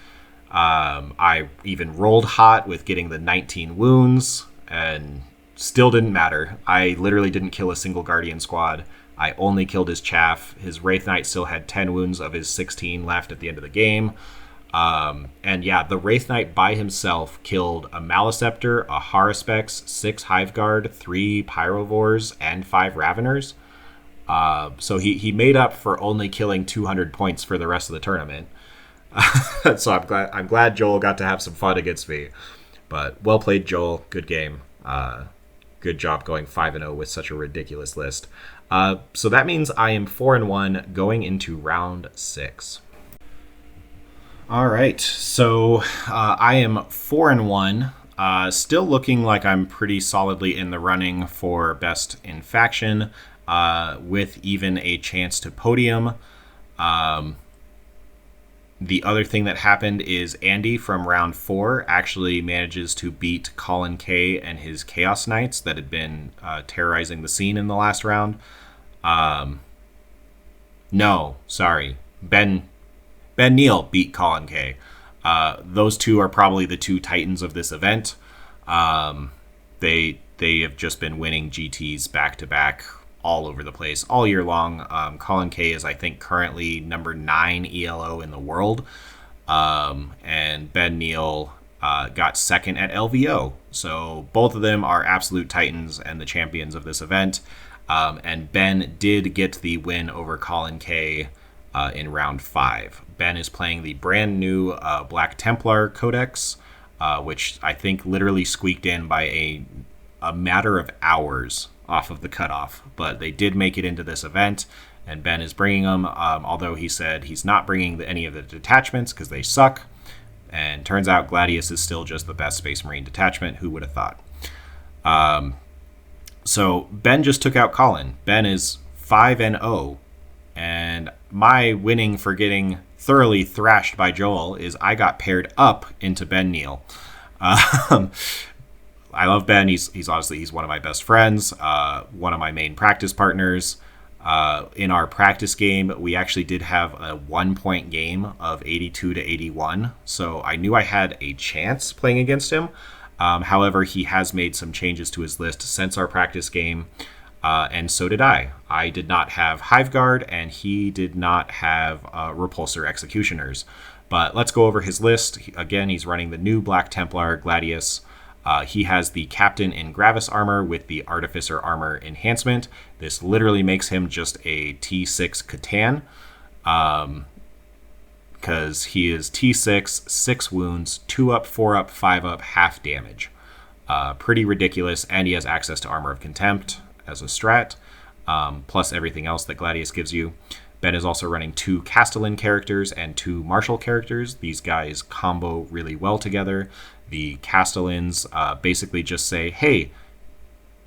I even rolled hot with getting the 19 wounds, and still didn't matter. I literally didn't kill a single Guardian squad. I only killed his chaff. His Wraith Knight still had 10 wounds of his 16 left at the end of the game. And yeah, the Wraith Knight by himself killed a Maliceptor, a Haruspex, 6 Hive Guard, 3 Pyrovores, and 5 Raveners. So he made up for only killing 200 points for the rest of the tournament. So I'm glad Joel got to have some fun against me. But well played, Joel. Good game. Good job going 5-0 with such a ridiculous list. So that means I am 4-1 going into round 6. All right, so I am 4-1, still looking like I'm pretty solidly in the running for best in faction, with even a chance to podium. The other thing that happened is Andy from round 4 actually manages to beat Colin K and his Chaos Knights that had been terrorizing the scene in the last round. No, sorry. Ben Neal beat Colin K. Those two are probably the two titans of this event. They have just been winning GTs back-to-back all over the place all year long. Colin K is, I think, currently number 9 ELO in the world. And Ben Neal got second at LVO. So both of them are absolute titans and the champions of this event. And Ben did get the win over Colin K in round 5. Ben is playing the brand new Black Templar Codex, which I think literally squeaked in by a matter of hours off of the cutoff. But they did make it into this event, and Ben is bringing them, although he said he's not bringing any of the detachments because they suck. And turns out Gladius is still just the best Space Marine detachment. Who would have thought? So Ben just took out Colin. Ben is 5-0, and my winning for getting thoroughly thrashed by Joel is I got paired up into Ben Neal. I love Ben. He's honestly one of my best friends, one of my main practice partners. In our practice game, we actually did have a 1-point game of 82-81, so I knew I had a chance playing against him. However, he has made some changes to his list since our practice game, and so did I. I did not have Hive Guard, and he did not have Repulsor Executioners. But let's go over his list. Again, he's running the new Black Templar Gladius. He has the Captain in Gravis armor with the Artificer armor enhancement. This literally makes him just a T6 Catan, because he is T6, 6 wounds, 2 up, 4 up, 5 up, half damage. Pretty ridiculous, and he has access to Armor of Contempt as a strat, plus everything else that Gladius gives you. Ben is also running 2 Castellan characters and 2 Martial characters. These guys combo really well together. The Castellans basically just say, hey,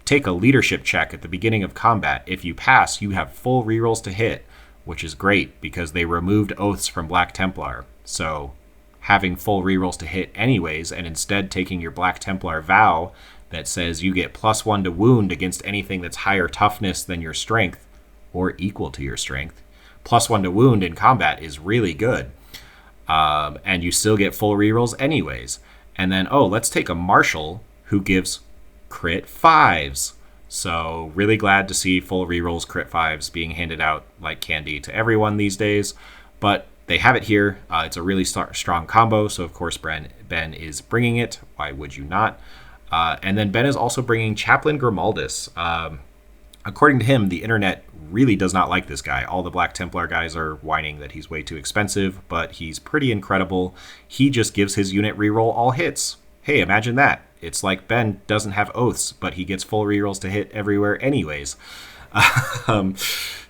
take a leadership check at the beginning of combat. If you pass, you have full rerolls to hit, which is great because they removed oaths from Black Templar. So having full rerolls to hit anyways, and instead taking your Black Templar vow that says you get +1 to wound against anything that's higher toughness than your strength or equal to your strength. +1 to wound in combat is really good. And you still get full rerolls anyways. And then, let's take a Marshal who gives crit 5s. So really glad to see full rerolls, crit 5s being handed out like candy to everyone these days. But they have it here. It's a really strong combo. So of course Ben is bringing it. Why would you not? And then Ben is also bringing Chaplain Grimaldus. According to him, the internet really does not like this guy. All the Black Templar guys are whining that he's way too expensive, but he's pretty incredible. He just gives his unit reroll all hits. Hey, imagine that. It's like Ben doesn't have oaths, but he gets full rerolls to hit everywhere anyways.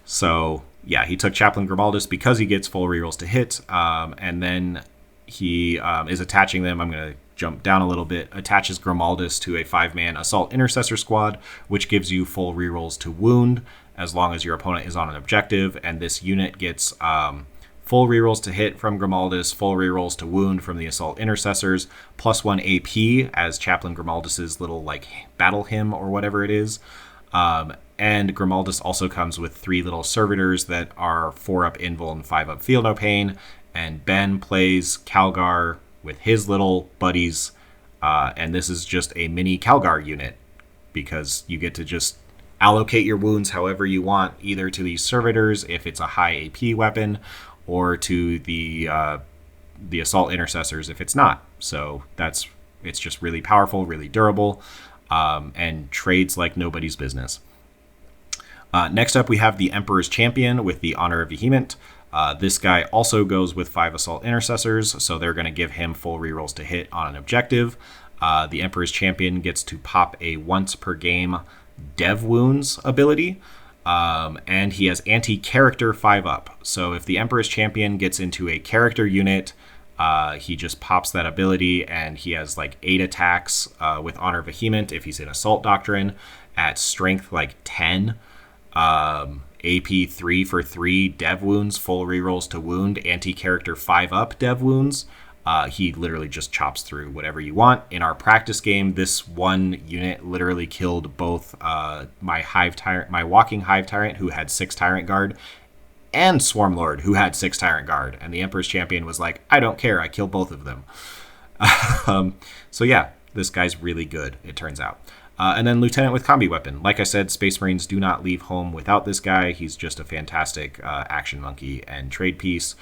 So, yeah, he took Chaplain Grimaldus because he gets full rerolls to hit, and then he is attaching them. I'm going to jump down a little bit, attaches Grimaldus to a 5-man Assault Intercessor squad, which gives you full rerolls to wound as long as your opponent is on an objective, and this unit gets full rerolls to hit from Grimaldus, full rerolls to wound from the Assault Intercessors, +1 AP as Chaplain Grimaldus's little battle hymn or whatever it is. And Grimaldus also comes with 3 little servitors that are 4 up invul and 5 up feel no pain, and Ben plays Calgar with his little buddies, and this is just a mini Calgar unit because you get to just allocate your wounds however you want, either to these servitors if it's a high AP weapon, or to the Assault Intercessors if it's not. So it's just really powerful, really durable, and trades like nobody's business. Next up, we have the Emperor's Champion with the Honor of Vehement. This guy also goes with 5 Assault Intercessors, so they're going to give him full rerolls to hit on an objective. The Emperor's Champion gets to pop a once per game Dev Wounds ability, and he has anti-character 5 up. So if the Emperor's Champion gets into a character unit, he just pops that ability, and he has 8 attacks with Honor of Vehement if he's in Assault Doctrine at strength 10. AP 3 for 3 Dev Wounds, full rerolls to wound, anti-character 5 up Dev Wounds. He literally just chops through whatever you want. In our practice game, this one unit literally killed both my Walking Hive Tyrant, who had 6 Tyrant Guard, and Swarmlord, who had 6 Tyrant Guard. And the Emperor's Champion was like, I don't care, I kill both of them. So yeah, this guy's really good, it turns out. And then Lieutenant with Combi Weapon. Like I said, Space Marines do not leave home without this guy. He's just a fantastic action monkey and trade piece.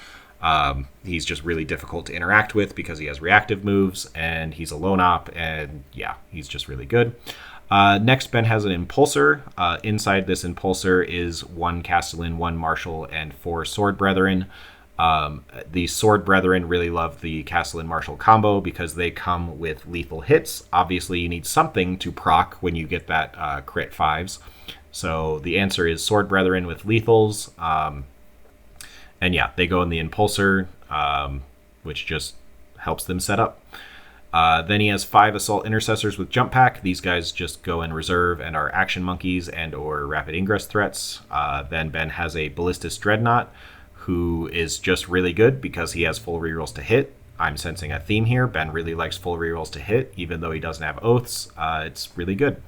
He's just really difficult to interact with because he has reactive moves, and he's a lone op, and yeah, he's just really good. Next, Ben has an Impulsor. Inside this Impulsor is 1 Castellan, 1 Marshal, and 4 Sword Brethren. The Sword Brethren really love the Castellan Marshal combo because they come with lethal hits. Obviously, you need something to proc when you get that crit 5s. So the answer is Sword Brethren with lethals. And yeah, they go in the Impulsor, which just helps them set up. Then he has 5 Assault Intercessors with Jump Pack. These guys just go in reserve and are action monkeys and or rapid ingress threats. Then Ben has a Ballistus Dreadnought, who is just really good because he has full rerolls to hit. I'm sensing a theme here. Ben really likes full rerolls to hit, even though he doesn't have oaths. It's really good.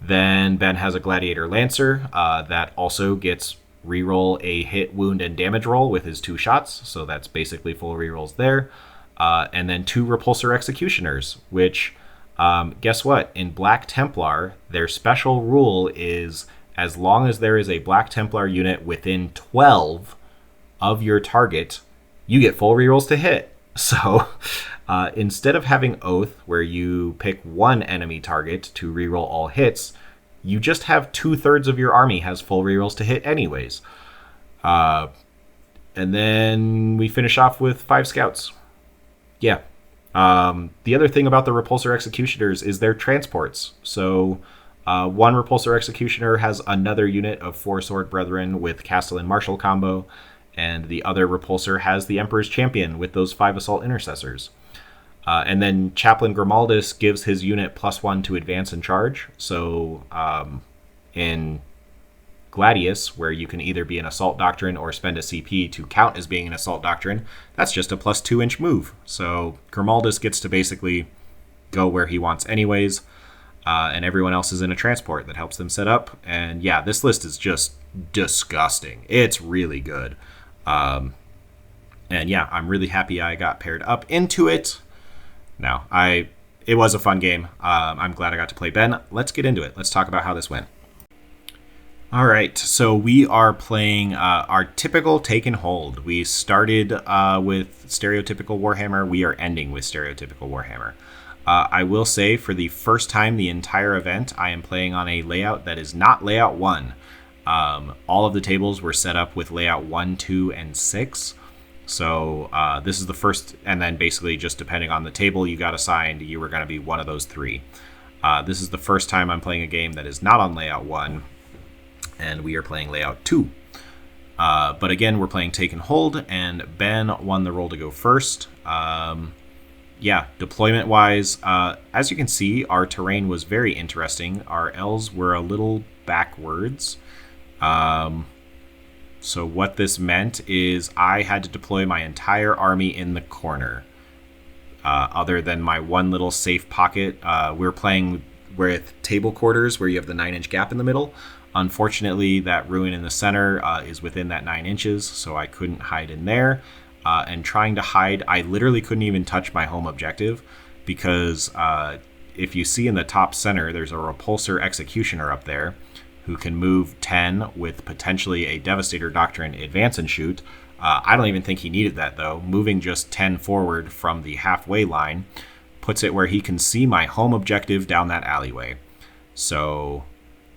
Then Ben has a Gladiator Lancer that also gets reroll a hit, wound, and damage roll with his 2 shots. So that's basically full rerolls there. And then 2 Repulsor Executioners, which Guess what? In Black Templar, their special rule is as long as there is a Black Templar unit within 12 of your target, you get full rerolls to hit. So instead of having Oath, where you pick one enemy target to reroll all hits, you just have 2/3 of your army has full rerolls to hit anyways. And then we finish off with 5 scouts. Yeah. The other thing about the Repulsor Executioners is their transports. So one Repulsor Executioner has another unit of 4 Sword Brethren with Castellan Martial combo, and the other Repulsor has the Emperor's Champion with those 5 Assault Intercessors. And then Chaplain Grimaldus gives his unit +1 to advance and charge. So in Gladius, where you can either be an Assault Doctrine or spend a CP to count as being an Assault Doctrine, that's just a +2-inch move. So Grimaldus gets to basically go where he wants anyways, and everyone else is in a transport that helps them set up. And yeah, this list is just disgusting. It's really good. And yeah, I'm really happy I got paired up into it. Now, it was a fun game. I'm glad I got to play Ben. Let's get into it. Let's talk about how this went. All right, so we are playing our typical take and hold. We started with stereotypical Warhammer. We are ending with stereotypical Warhammer. I will say for the first time the entire event, I am playing on a layout that is not layout 1. All of the tables were set up with layout 1, 2, and 6. So this is the first, and then basically just depending on the table you got assigned, you were going to be one of those 3. This is the first time I'm playing a game that is not on layout 1. And we are playing layout 2. But again, we're playing take and hold, and Ben won the role to go first. Yeah, deployment-wise, as you can see, our terrain was very interesting. Our L's were a little backwards. So what this meant is I had to deploy my entire army in the corner. Other than my one little safe pocket, we're playing with table quarters where you have the 9-inch gap in the middle. Unfortunately, that ruin in the center is within that 9 inches, so I couldn't hide in there. And trying to hide, I literally couldn't even touch my home objective because if you see in the top center, there's a Repulsor Executioner up there who can move 10 with potentially a Devastator Doctrine advance and shoot. I don't even think he needed that, though. Moving just 10 forward from the halfway line puts it where he can see my home objective down that alleyway. So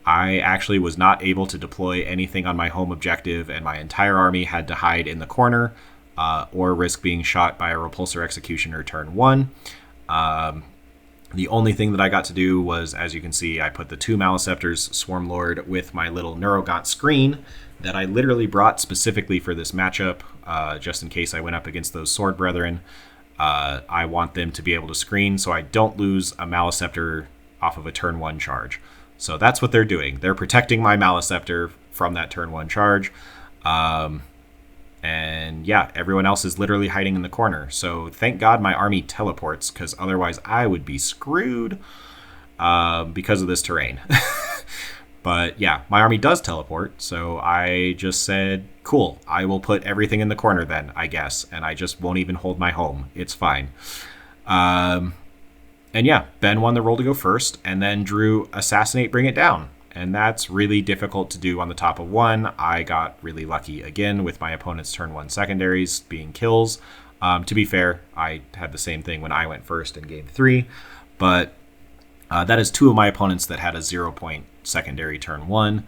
I actually was not able to deploy anything on my home objective, and my entire army had to hide in the corner or risk being shot by a Repulsor Executioner turn 1. The only thing that I got to do was, as you can see, I put the 2 Maliceptors Swarmlord with my little Neurogaunt screen that I literally brought specifically for this matchup, just in case I went up against those Sword Brethren. I want them to be able to screen so I don't lose a Maliceptor off of a turn 1 charge. So that's what they're doing. They're protecting my Maliceptor from that turn 1 charge. And yeah, everyone else is literally hiding in the corner. So thank God my army teleports, because otherwise I would be screwed because of this terrain. But yeah, my army does teleport. So I just said, cool, I will put everything in the corner then, I guess. And I just won't even hold my home. It's fine. And yeah, Ben won the role to go first, and then drew Assassinate, Bring It Down. And that's really difficult to do on the top of 1. I got really lucky again with my opponent's turn 1 secondaries being kills. To be fair, I had the same thing when I went first in game 3. But that is 2 of my opponents that had a 0-point secondary turn 1.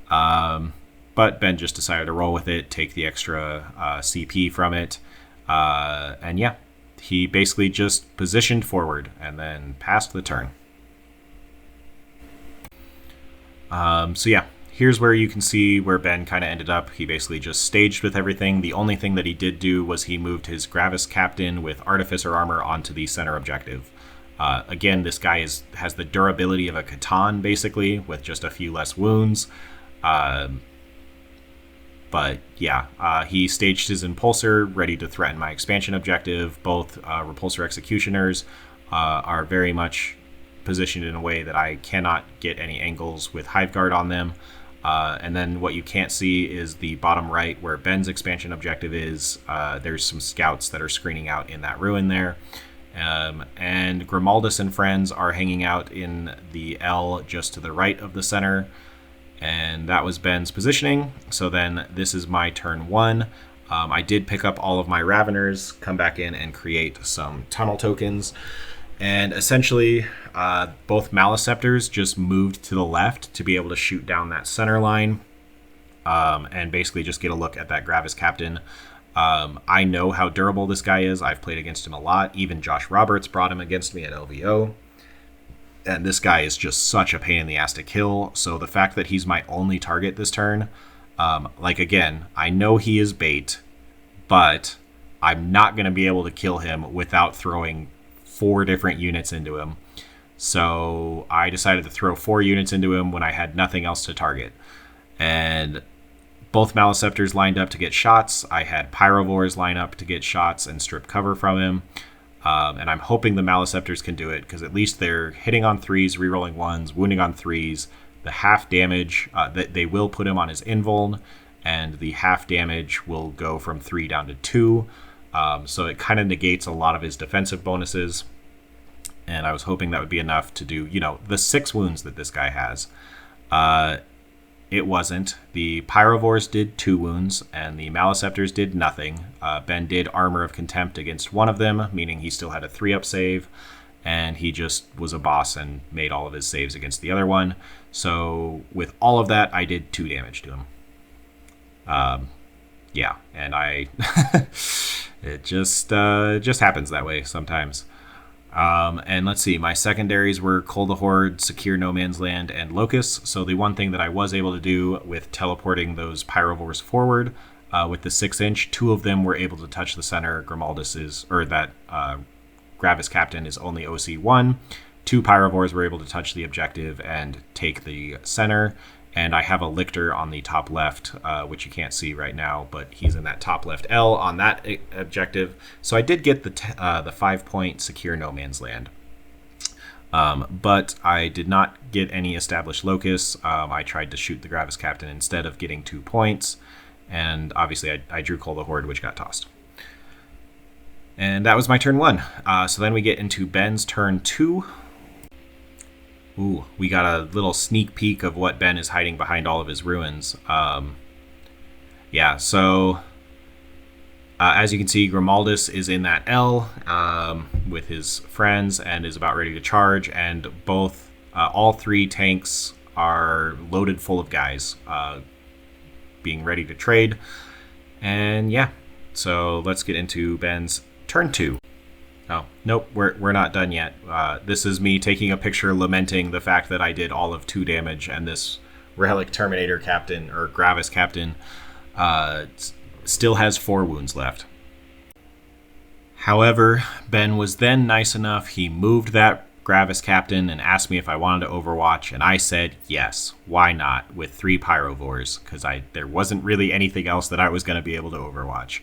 But Ben just decided to roll with it, take the extra CP from it. And yeah, he basically just positioned forward and then passed the turn. So yeah, here's where you can see where Ben kind of ended up. He basically just staged with everything. The only thing that he did do was he moved his Gravis Captain with Artificer Armor onto the center objective. Again, this guy has the durability of a Catan, basically, with just a few less wounds. But yeah, he staged his Impulsor, ready to threaten my expansion objective. Both Repulsor Executioners are very much positioned in a way that I cannot get any angles with Hive Guard on them. And then what you can't see is the bottom right where Ben's expansion objective is. There's some scouts that are screening out in that ruin there. And Grimaldus and friends are hanging out in the L just to the right of the center. And that was Ben's positioning. So then this is my turn 1. I did pick up all of my Raveners, come back in and create some tunnel tokens. And essentially, both Maliceptors just moved to the left to be able to shoot down that center line and basically just get a look at that Gravis Captain. I know how durable this guy is. I've played against him a lot. Even Josh Roberts brought him against me at LVO. And this guy is just such a pain in the ass to kill. So the fact that he's my only target this turn, again, I know he is bait, but I'm not going to be able to kill him without throwing 4 different units into him. So I decided to throw 4 units into him when I had nothing else to target. And both Maliceptors lined up to get shots. I had Pyrovores line up to get shots and strip cover from him. And I'm hoping the Maliceptors can do it, because at least they're hitting on 3s, rerolling 1s, wounding on 3s. The half damage, they will put him on his invuln, and the half damage will go from 3 down to 2. So it kind of negates a lot of his defensive bonuses. And I was hoping that would be enough to do, the 6 wounds that this guy has. It wasn't. The Pyrovores did 2 wounds, and the Maliceptors did nothing. Ben did Armor of Contempt against one of them, meaning he still had a 3-up save, and he just was a boss and made all of his saves against the other one. So with all of that, I did 2 damage to him. Yeah, and it just happens that way sometimes. And let's see, my secondaries were Cull the Horde, Secure No Man's Land, and Locust. So the one thing that I was able to do with teleporting those Pyrovores forward with the 6-inch, 2 of them were able to touch the center. Gravis Captain is only OC1. 2 Pyrovores were able to touch the objective and take the center. And I have a Lictor on the top left, which you can't see right now, but he's in that top left L on that objective. So I did get the 5-point Secure No Man's Land. But I did not get any established locusts. I tried to shoot the Gravis Captain instead of getting 2 points. And obviously I drew Cull the Horde, which got tossed. And that was my turn 1. So then we get into Ben's turn 2. Ooh, we got a little sneak peek of what Ben is hiding behind all of his ruins. So as you can see, Grimaldus is in that L with his friends and is about ready to charge. And all 3 tanks are loaded full of guys being ready to trade. And yeah, so let's get into Ben's turn 2. Oh, nope, we're not done yet. This is me taking a picture lamenting the fact that I did all of 2 damage, and this Relic Terminator Captain, or Gravis Captain, still has 4 wounds left. However, Ben was then nice enough, he moved that Gravis Captain and asked me if I wanted to Overwatch, and I said yes, why not, with 3 Pyrovores, because there wasn't really anything else that I was going to be able to Overwatch.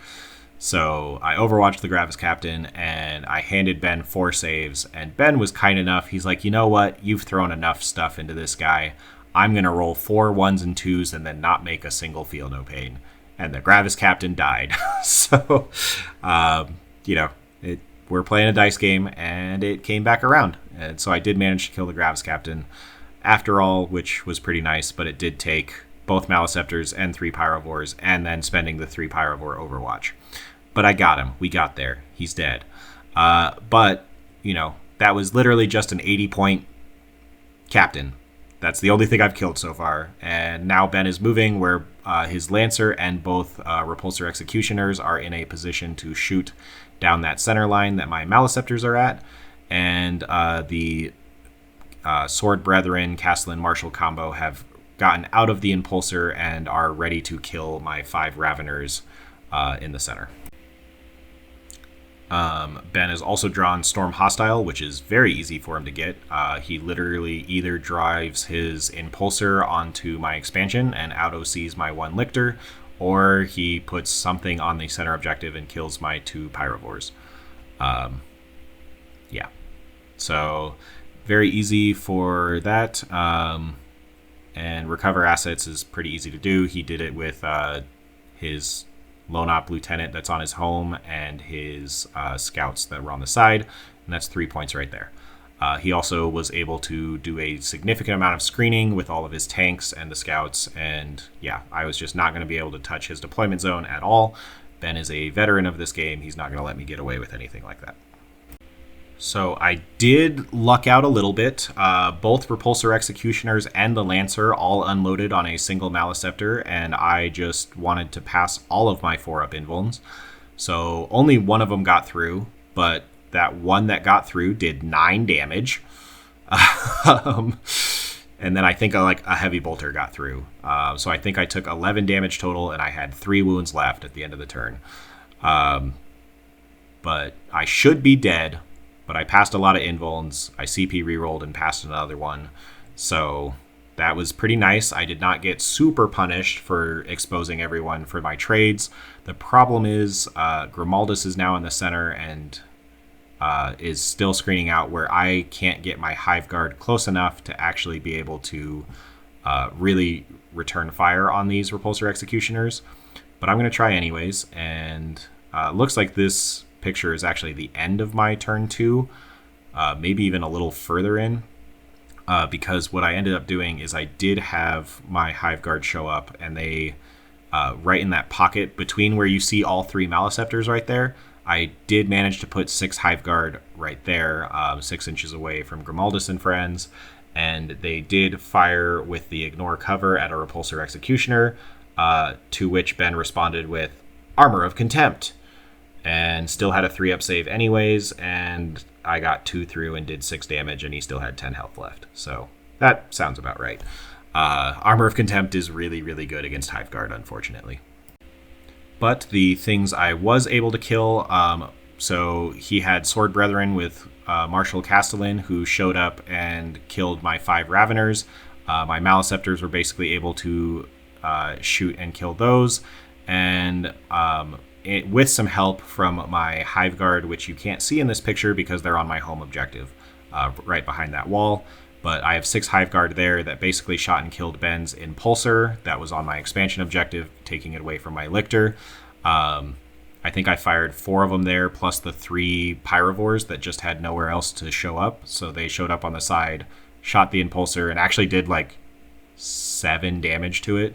So I overwatched the Gravis Captain, and I handed Ben 4 saves, and Ben was kind enough. He's like, you know what? You've thrown enough stuff into this guy. I'm going to roll 4 1s and 2s and then not make a single Feel No Pain. And the Gravis Captain died. So, we're playing a dice game, and it came back around. And so I did manage to kill the Gravis Captain after all, which was pretty nice, but it did take both Maliceptors and 3 Pyrovores, and then spending the 3 Pyrovore Overwatch. But I got him. We got there. He's dead. But, that was literally just an 80-point captain. That's the only thing I've killed so far. And now Ben is moving where his Lancer and both Repulsor Executioners are in a position to shoot down that center line that my Maliceptors are at. And the Sword Brethren, Castellan Marshal combo have gotten out of the Impulsor and are ready to kill my 5 Raveners in the center. Ben has also drawn Storm Hostile, which is very easy for him to get. He literally either drives his Impulsor onto my expansion and out-OCs my 1 Lictor, or he puts something on the center objective and kills my 2 Pyrovores. So very easy for that. And recover assets is pretty easy to do. He did it with his Lone Op Lieutenant that's on his home and his scouts that were on the side. and that's 3 points right there. He also was able to do a significant amount of screening with all of his tanks and the scouts, and yeah, I was just not going to be able to touch his deployment zone at all. Ben is a veteran of this game. He's not going to let me get away with anything like that. So I did luck out a little bit. Both Repulsor Executioners and the Lancer all unloaded on a single Maliceptor, and I just wanted to pass all of my 4-up invulns. So only one of them got through, but that one that got through did 9 damage. And then I think a heavy bolter got through. So I think I took 11 damage total, and I had 3 wounds left at the end of the turn. But I should be dead. But I passed a lot of invulns. I CP rerolled and passed another one. So that was pretty nice. I did not get super punished for exposing everyone for my trades. The problem is Grimaldus is now in the center and is still screening out, where I can't get my Hive Guard close enough to actually be able to really return fire on these Repulsor Executioners. But I'm going to try anyways. And looks like this picture is actually the end of my turn 2, maybe even a little further in, because what I ended up doing is I did have my Hive Guard show up, and they right in that pocket between where you see all 3 Maliceptors right there, I did manage to put 6 Hive Guard right there, 6 inches away from Grimaldus and friends, and they did fire with the ignore cover at a Repulsor Executioner, to which Ben responded with Armor of Contempt, and still had a 3-up save anyways, and I got 2 through and did 6 damage, and he still had 10 health left. So that sounds about right. Armor of Contempt is really, really good against Hive Guard, unfortunately. But the things I was able to kill, so he had Sword Brethren with Marshal Castellan, who showed up and killed my 5 Raveners. My Maliceptors were basically able to shoot and kill those, and with some help from my Hive Guard, which you can't see in this picture because they're on my home objective, right behind that wall. But I have 6 Hive Guard there that basically shot and killed Ben's Impulsor that was on my expansion objective, taking it away from my Lictor. I think I fired 4 of them there, plus the 3 Pyrovores that just had nowhere else to show up. So they showed up on the side, shot the Impulsor, and actually did like 7 damage to it.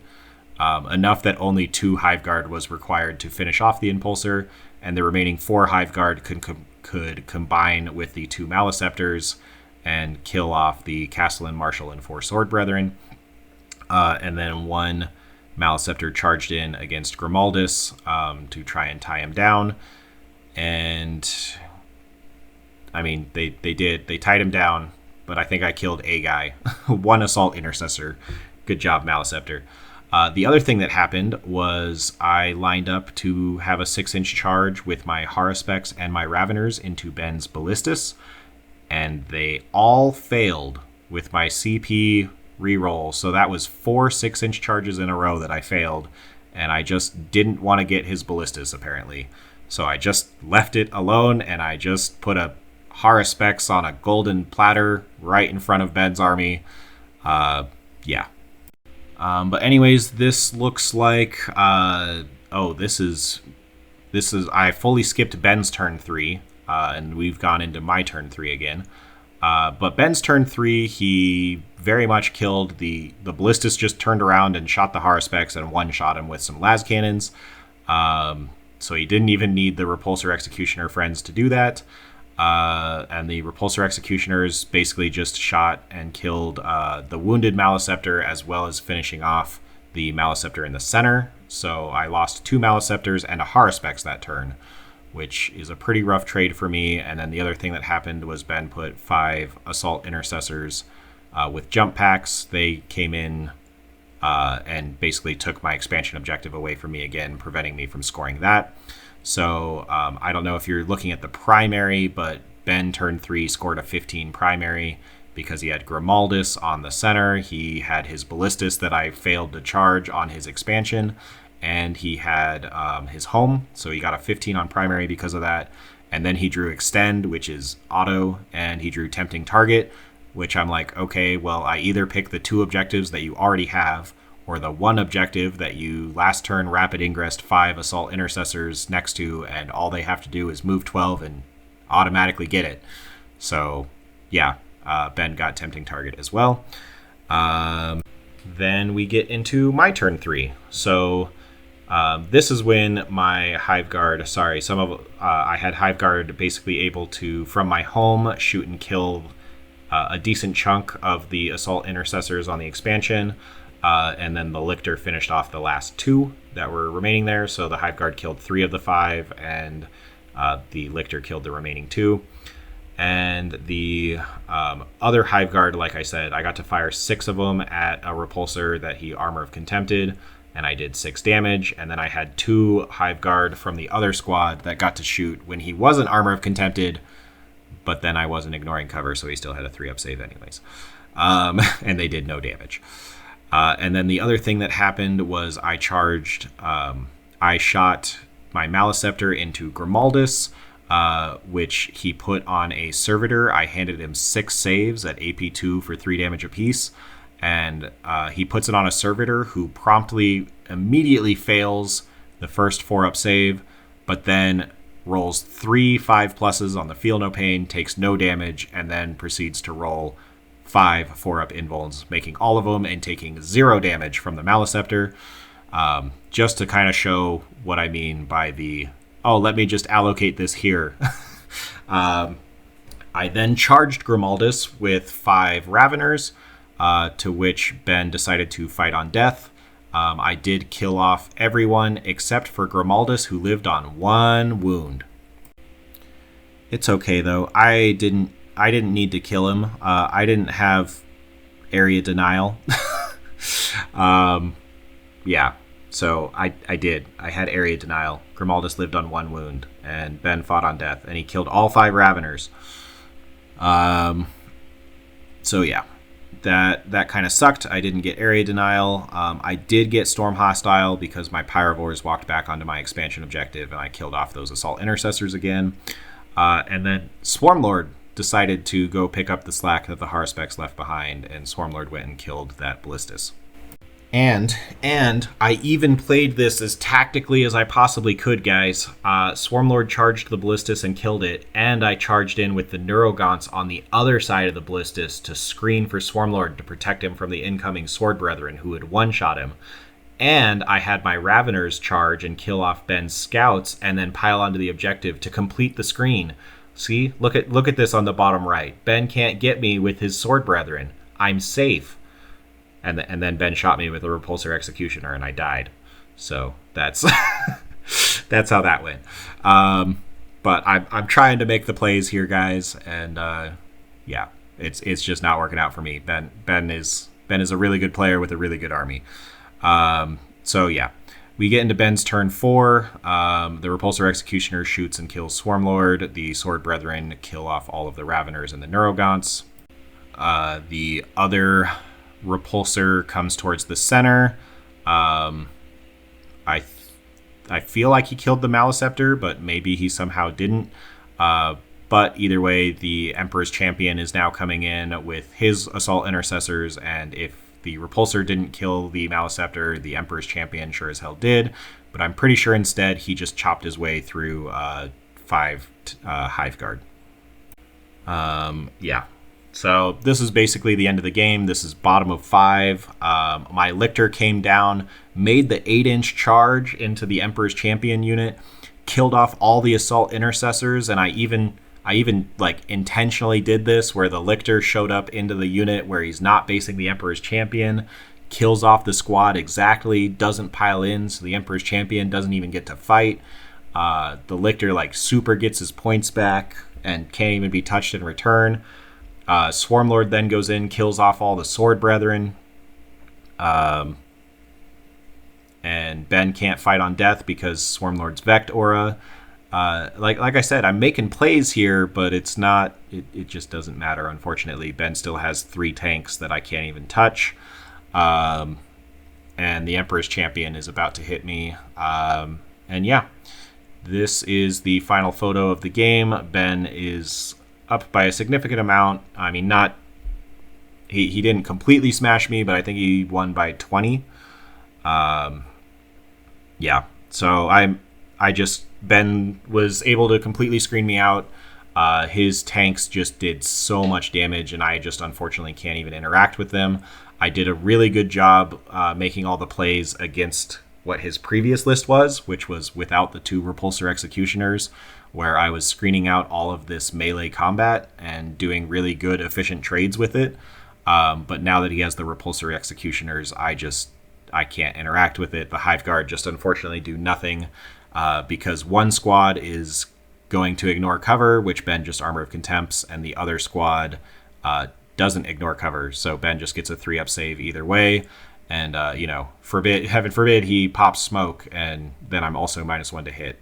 Enough that only 2 Hive Guard was required to finish off the Impulsor, and the remaining 4 Hive Guard could combine with the 2 Maliceptors and kill off the Castellan, Marshal, and 4 Sword Brethren. And then 1 Maliceptor charged in against Grimaldus to try and tie him down. And, I mean, they tied him down, but I think I killed a guy. 1 Assault Intercessor. Good job, Maliceptor. The other thing that happened was I lined up to have a 6-inch charge with my Haruspecs and my Raveners into Ben's Ballistus, and they all failed with my CP reroll. So that was 4 6-inch charges in a row that I failed, and I just didn't want to get his Ballistus, apparently. So I just left it alone, and I just put a Haruspecs on a golden platter right in front of Ben's army. Yeah. But anyways, this looks like, this is, I fully skipped Ben's turn 3, and we've gone into my turn 3 again. But Ben's turn 3, he very much killed the Ballistus, just turned around and shot the Haruspecs and one-shot him with some las cannons. So he didn't even need the Repulsor Executioner friends to do that. And the Repulsor Executioners basically just shot and killed the wounded Maliceptor, as well as finishing off the Maliceptor in the center. So I lost 2 Maliceptors and a Haruspecs that turn, which is a pretty rough trade for me. And then the other thing that happened was Ben put 5 Assault Intercessors with jump packs. They came in and basically took my expansion objective away from me again, preventing me from scoring that. So I don't know if you're looking at the primary, but Ben turn 3 scored a 15 primary because he had Grimaldus on the center. He had his Ballistus that I failed to charge on his expansion, and he had his home. So he got a 15 on primary because of that. And then he drew Extend, which is auto, and he drew Tempting Target, which I'm like, okay, well, I either pick the 2 objectives that you already have, or the 1 objective that you last turn rapid ingressed 5 Assault Intercessors next to, and all they have to do is move 12 and automatically get it. So, yeah, Ben got tempting target as well. Then we get into my turn 3. So this is when my Hive Guard, I had Hive Guard basically able to, from my home, shoot and kill a decent chunk of the Assault Intercessors on the expansion. And then the Lictor finished off the last 2 that were remaining there. So the Hive Guard killed 3 of the 5, and the Lictor killed the remaining 2. And the other Hive Guard, like I said, I got to fire 6 of them at a Repulsor that he Armor of Contempted, and I did 6 damage. And then I had 2 Hive Guard from the other squad that got to shoot when he wasn't Armor of Contempted, but then I wasn't ignoring cover, so he still had a 3-up save anyways. And they did no damage. And then the other thing that happened was I shot my Maliceptor into Grimaldus, which he put on a Servitor. I handed him 6 saves at AP2 for 3 damage apiece, and he puts it on a Servitor who immediately fails the first 4-up save, but then rolls 3 5+s on the Feel No Pain, takes no damage, and then proceeds to roll 5 4-up invulns, making all of them and taking 0 damage from the Maliceptor, just to kind of show what I mean by let me just allocate this here. I then charged Grimaldus with 5 Raveners, to which Ben decided to fight on death. I did kill off everyone except for Grimaldus, who lived on 1 wound. It's okay though. I didn't need to kill him. I didn't have area denial. Yeah, so I did. I had area denial. Grimaldus lived on 1 wound, and Ben fought on death, and he killed all 5 Raveners. So yeah, that kind of sucked. I didn't get area denial. I did get Storm Hostile because my Pyrovores walked back onto my expansion objective, and I killed off those Assault Intercessors again. And then Swarmlord decided to go pick up the slack that the Haruspex left behind, and Swarmlord went and killed that Ballistus. And I even played this as tactically as I possibly could, guys. Swarmlord charged the Ballistus and killed it, and I charged in with the Neurogaunts on the other side of the Ballistus to screen for Swarmlord to protect him from the incoming Sword Brethren who had one-shot him. And I had my Raveners charge and kill off Ben's scouts and then pile onto the objective to complete the screen. See? Look at this on the bottom right. Ben can't get me with his Sword Brethren. I'm safe. And then Ben shot me with a Repulsor Executioner and I died. So that's that's how that went. But I'm trying to make the plays here, guys, and yeah, it's just not working out for me. Ben is a really good player with a really good army. So yeah, we get into Ben's turn 4. The Repulsor Executioner shoots and kills Swarmlord. The Sword Brethren kill off all of the Raveners and the Neurogaunts. The other Repulsor comes towards the center. I feel like he killed the Maliceptor, but maybe he somehow didn't. But either way, the Emperor's Champion is now coming in with his Assault Intercessors, and if the Repulsor didn't kill the Maliceptor, the Emperor's Champion sure as hell did. But I'm pretty sure instead he just chopped his way through 5 Hive Guard. Yeah. So this is basically the end of the game. This is bottom of 5. My Lictor came down, made the 8-inch charge into the Emperor's Champion unit, killed off all the Assault Intercessors, and I even like intentionally did this where the Lictor showed up into the unit where he's not facing the Emperor's Champion, kills off the squad exactly, doesn't pile in, so the Emperor's Champion doesn't even get to fight. The Lictor like super gets his points back and can't even be touched in return. Swarmlord then goes in, kills off all the Sword Brethren. And Ben can't fight on death because Swarmlord's Vect Aura. Like I said, I'm making plays here, but it's not. It just doesn't matter, unfortunately. Ben still has 3 tanks that I can't even touch. And the Emperor's Champion is about to hit me. And yeah, this is the final photo of the game. Ben is up by a significant amount. I mean, not he didn't completely smash me, but I think he won by 20. Yeah. So Ben was able to completely screen me out. His tanks just did so much damage, and I just unfortunately can't even interact with them. I did a really good job making all the plays against what his previous list was, which was without the 2 Repulsor Executioners, where I was screening out all of this melee combat and doing really good, efficient trades with it. But now that he has the Repulsor Executioners, I can't interact with it. The Hive Guard just unfortunately do nothing because one squad is going to ignore cover, which Ben just Armor of Contempts, and the other squad doesn't ignore cover, so Ben just gets a 3-up save either way. And, heaven forbid, he pops smoke, and then I'm also -1 to hit.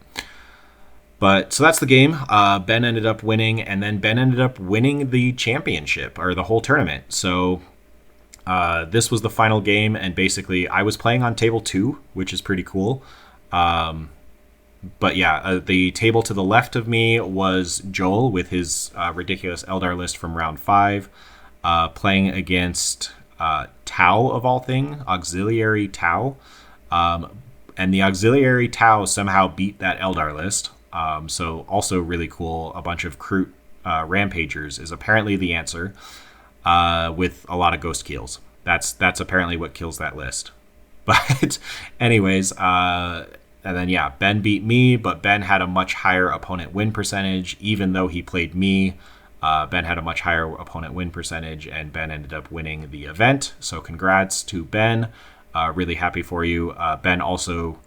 But, so that's the game. Ben ended up winning, and then Ben ended up winning the championship, or the whole tournament. So, this was the final game, and basically, I was playing on table 2, which is pretty cool. But yeah, the table to the left of me was Joel with his ridiculous Eldar list from round 5, playing against Tau, of all things, Auxiliary Tau. And the Auxiliary Tau somehow beat that Eldar list. So also really cool. A bunch of Kroot Rampagers is apparently the answer, with a lot of ghost kills. That's apparently what kills that list. But anyways, and then, yeah, Ben beat me, but Ben had a much higher opponent win percentage. Even though he played me, Ben had a much higher opponent win percentage, and Ben ended up winning the event. So congrats to Ben. Really happy for you. Ben also,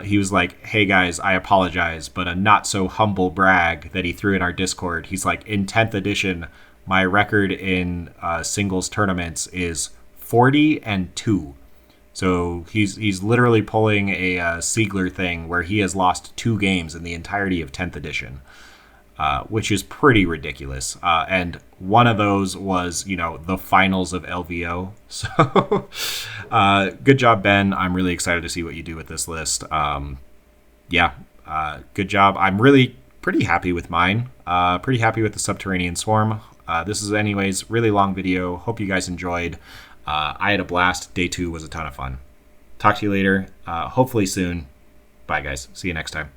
he was like, hey, guys, I apologize, but a not-so-humble brag that he threw in our Discord. He's like, in 10th edition, my record in singles tournaments is 40-2. So he's literally pulling a Siegler thing where he has lost 2 games in the entirety of 10th edition, which is pretty ridiculous. And one of those was, the finals of LVO. So good job, Ben. I'm really excited to see what you do with this list. Good job. I'm really pretty happy with mine. Pretty happy with the Subterranean Swarm. This is anyways really long video. Hope you guys enjoyed. I had a blast. Day 2 was a ton of fun. Talk to you later. Hopefully soon. Bye, guys. See you next time.